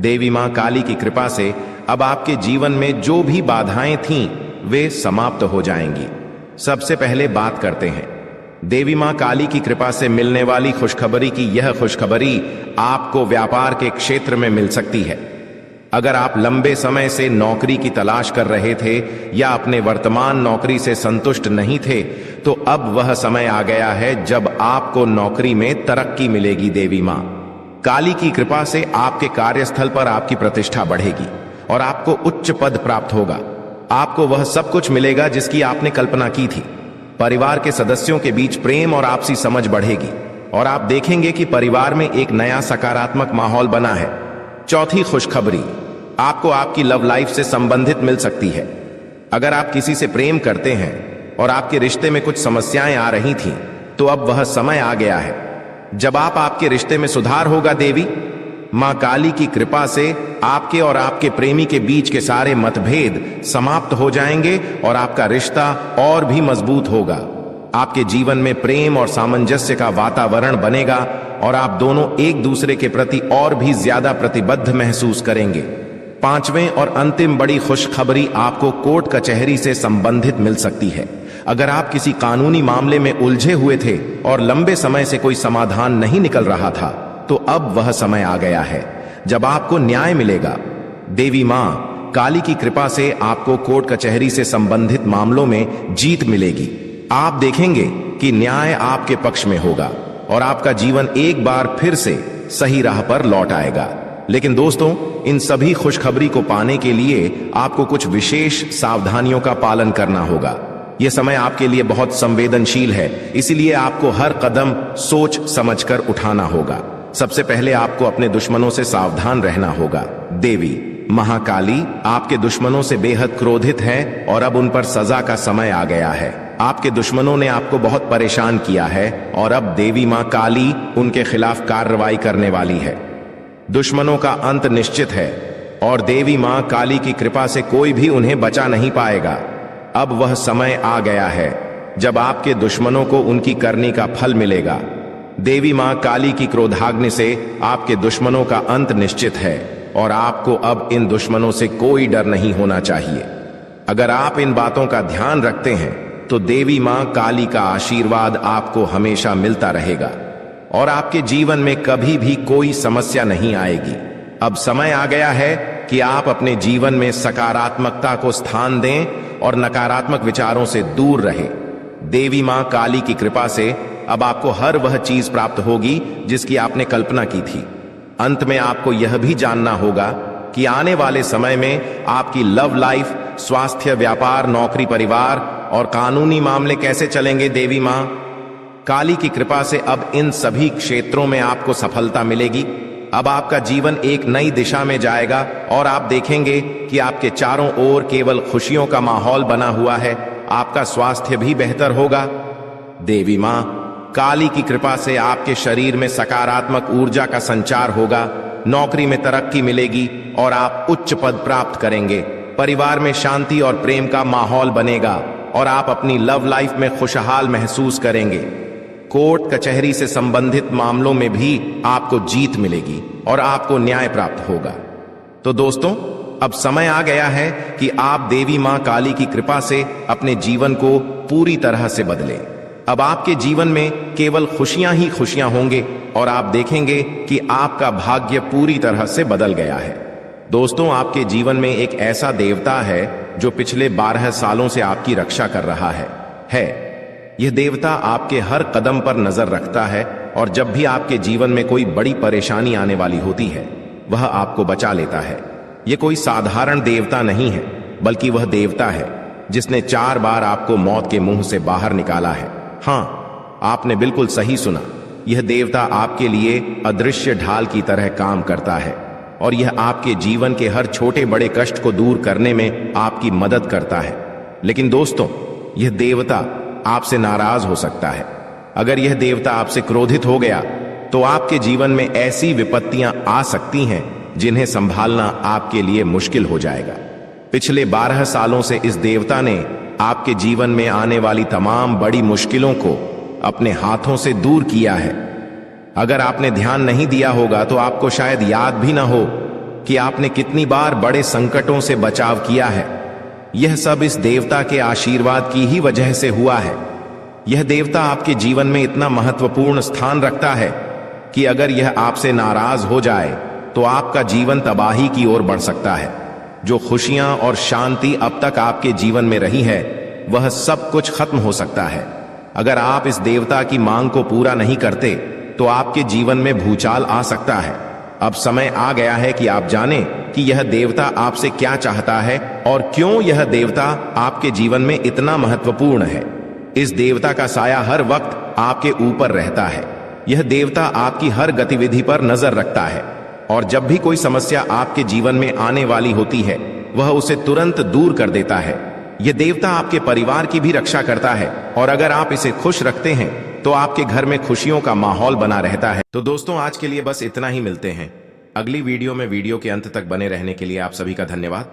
देवी मां काली की कृपा से अब आपके जीवन में जो भी बाधाएं थीं वे समाप्त हो जाएंगी। सबसे पहले बात करते हैं देवी मां काली की कृपा से मिलने वाली खुशखबरी की। यह खुशखबरी आपको व्यापार के क्षेत्र में मिल सकती है। अगर आप लंबे समय से नौकरी की तलाश कर रहे थे या अपने वर्तमान नौकरी से संतुष्ट नहीं थे तो अब वह समय आ गया है जब आपको नौकरी में तरक्की मिलेगी। देवी मां काली की कृपा से आपके कार्यस्थल पर आपकी प्रतिष्ठा बढ़ेगी और आपको उच्च पद प्राप्त होगा। आपको वह सब कुछ मिलेगा जिसकी आपने कल्पना की थी। परिवार के सदस्यों के बीच प्रेम और आपसी समझ बढ़ेगी और आप देखेंगे कि परिवार में एक नया सकारात्मक माहौल बना है। चौथी खुशखबरी आपको आपकी लव लाइफ से संबंधित मिल सकती है। अगर आप किसी से प्रेम करते हैं और आपके रिश्ते में कुछ समस्याएं आ रही थीं तो अब वह समय आ गया है जब आपके रिश्ते में सुधार होगा। देवी मां काली की कृपा से आपके और आपके प्रेमी के बीच के सारे मतभेद समाप्त हो जाएंगे और आपका रिश्ता और भी मजबूत होगा। आपके जीवन में प्रेम और सामंजस्य का वातावरण बनेगा और आप दोनों एक दूसरे के प्रति और भी ज्यादा प्रतिबद्ध महसूस करेंगे। 5वें और अंतिम बड़ी खुशखबरी आपको कोर्ट कचहरी से संबंधित मिल सकती है। अगर आप किसी कानूनी मामले में उलझे हुए थे और लंबे समय से कोई समाधान नहीं निकल रहा था तो अब वह समय आ गया है जब आपको न्याय मिलेगा। देवी मां काली की कृपा से आपको कोर्ट कचहरी से संबंधित मामलों में जीत मिलेगी। आप देखेंगे कि न्याय आपके पक्ष में होगा और आपका जीवन एक बार फिर से सही राह पर लौट आएगा। लेकिन दोस्तों, इन सभी खुशखबरी को पाने के लिए आपको कुछ विशेष सावधानियों का पालन करना होगा। यह समय आपके लिए बहुत संवेदनशील है, इसीलिए आपको हर कदम सोच समझकर उठाना होगा। सबसे पहले आपको अपने दुश्मनों से सावधान रहना होगा। देवी महाकाली आपके दुश्मनों से बेहद क्रोधित है और अब उन पर सजा का समय आ गया है। आपके दुश्मनों ने आपको बहुत परेशान किया है और अब देवी मां काली उनके खिलाफ कार्रवाई करने वाली है। दुश्मनों का अंत निश्चित है और देवी मां काली की कृपा से कोई भी उन्हें बचा नहीं पाएगा। अब वह समय आ गया है जब आपके दुश्मनों को उनकी करनी का फल मिलेगा। देवी मां काली की क्रोधाग्नि से आपके दुश्मनों का अंत निश्चित है और आपको अब इन दुश्मनों से कोई डर नहीं होना चाहिए। अगर आप इन बातों का ध्यान रखते हैं तो देवी मां काली का आशीर्वाद आपको हमेशा मिलता रहेगा। और आपके जीवन में कभी भी कोई समस्या नहीं आएगी। अब समय आ गया है कि आप अपने जीवन में सकारात्मकता को स्थान दें और नकारात्मक विचारों से दूर रहें। देवी मां काली की कृपा से अब आपको हर वह चीज प्राप्त होगी जिसकी आपने कल्पना की थी। अंत में आपको यह भी जानना होगा कि आने वाले समय में आपकी लव लाइफ, स्वास्थ्य, व्यापार, नौकरी, परिवार और कानूनी मामले कैसे चलेंगे। देवी मां काली की कृपा से अब इन सभी क्षेत्रों में आपको सफलता मिलेगी। अब आपका जीवन एक नई दिशा में जाएगा और आप देखेंगे कि आपके चारों ओर केवल खुशियों का माहौल बना हुआ है। आपका स्वास्थ्य भी बेहतर होगा। देवी मां काली की कृपा से आपके शरीर में सकारात्मक ऊर्जा का संचार होगा, नौकरी में तरक्की मिलेगी और आप उच्च पद प्राप्त करेंगे। परिवार में शांति और प्रेम का माहौल बनेगा और आप अपनी लव लाइफ में खुशहाल महसूस करेंगे। कोर्ट कचहरी से संबंधित मामलों में भी आपको जीत मिलेगी और आपको न्याय प्राप्त होगा। तो दोस्तों, अब समय आ गया है कि आप देवी मां काली की कृपा से अपने जीवन को पूरी तरह से बदलें। अब आपके जीवन में केवल खुशियां ही खुशियां होंगे और आप देखेंगे कि आपका भाग्य पूरी तरह से बदल गया है। दोस्तों, आपके जीवन में एक ऐसा देवता है जो पिछले 12 सालों से आपकी रक्षा कर रहा है। यह देवता आपके हर कदम पर नजर रखता है और जब भी आपके जीवन में कोई बड़ी परेशानी आने वाली होती है, वह आपको बचा लेता है। यह कोई साधारण देवता नहीं है, बल्कि वह देवता है जिसने 4 बार आपको मौत के मुंह से बाहर निकाला है। हाँ, आपने बिल्कुल सही सुना। यह देवता आपके लिए अदृश्य ढाल की तरह काम करता है और यह आपके जीवन के हर छोटे बड़े कष्ट को दूर करने में आपकी मदद करता है। लेकिन दोस्तों, यह देवता आपसे नाराज हो सकता है। अगर यह देवता आपसे क्रोधित हो गया तो आपके जीवन में ऐसी विपत्तियां आ सकती हैं जिन्हें संभालना आपके लिए मुश्किल हो जाएगा। पिछले 12 सालों से इस देवता ने आपके जीवन में आने वाली तमाम बड़ी मुश्किलों को अपने हाथों से दूर किया है। अगर आपने ध्यान नहीं दिया होगा तो आपको शायद याद भी ना हो कि आपने कितनी बार बड़े संकटों से बचाव किया है। यह सब इस देवता के आशीर्वाद की ही वजह से हुआ है। यह देवता आपके जीवन में इतना महत्वपूर्ण स्थान रखता है कि अगर यह आपसे नाराज हो जाए तो आपका जीवन तबाही की ओर बढ़ सकता है। जो खुशियां और शांति अब तक आपके जीवन में रही है, वह सब कुछ खत्म हो सकता है। अगर आप इस देवता की मांग को पूरा नहीं करते तो आपके जीवन में भूचाल आ सकता है। अब समय आ गया है कि आप जानें कि यह देवता आपसे क्या चाहता है और क्यों यह देवता आपके जीवन में इतना महत्वपूर्ण है। इस देवता का साया हर वक्त आपके ऊपर रहता है। यह देवता आपकी हर गतिविधि पर नजर रखता है और जब भी कोई समस्या आपके जीवन में आने वाली होती है, वह उसे तुरंत दूर कर देता है। यह देवता आपके परिवार की भी रक्षा करता है और अगर आप इसे खुश रखते हैं तो आपके घर में खुशियों का माहौल बना रहता है। तो दोस्तों, आज के लिए बस इतना ही। मिलते हैं अगली वीडियो में। वीडियो के अंत तक बने रहने के लिए आप सभी का धन्यवाद।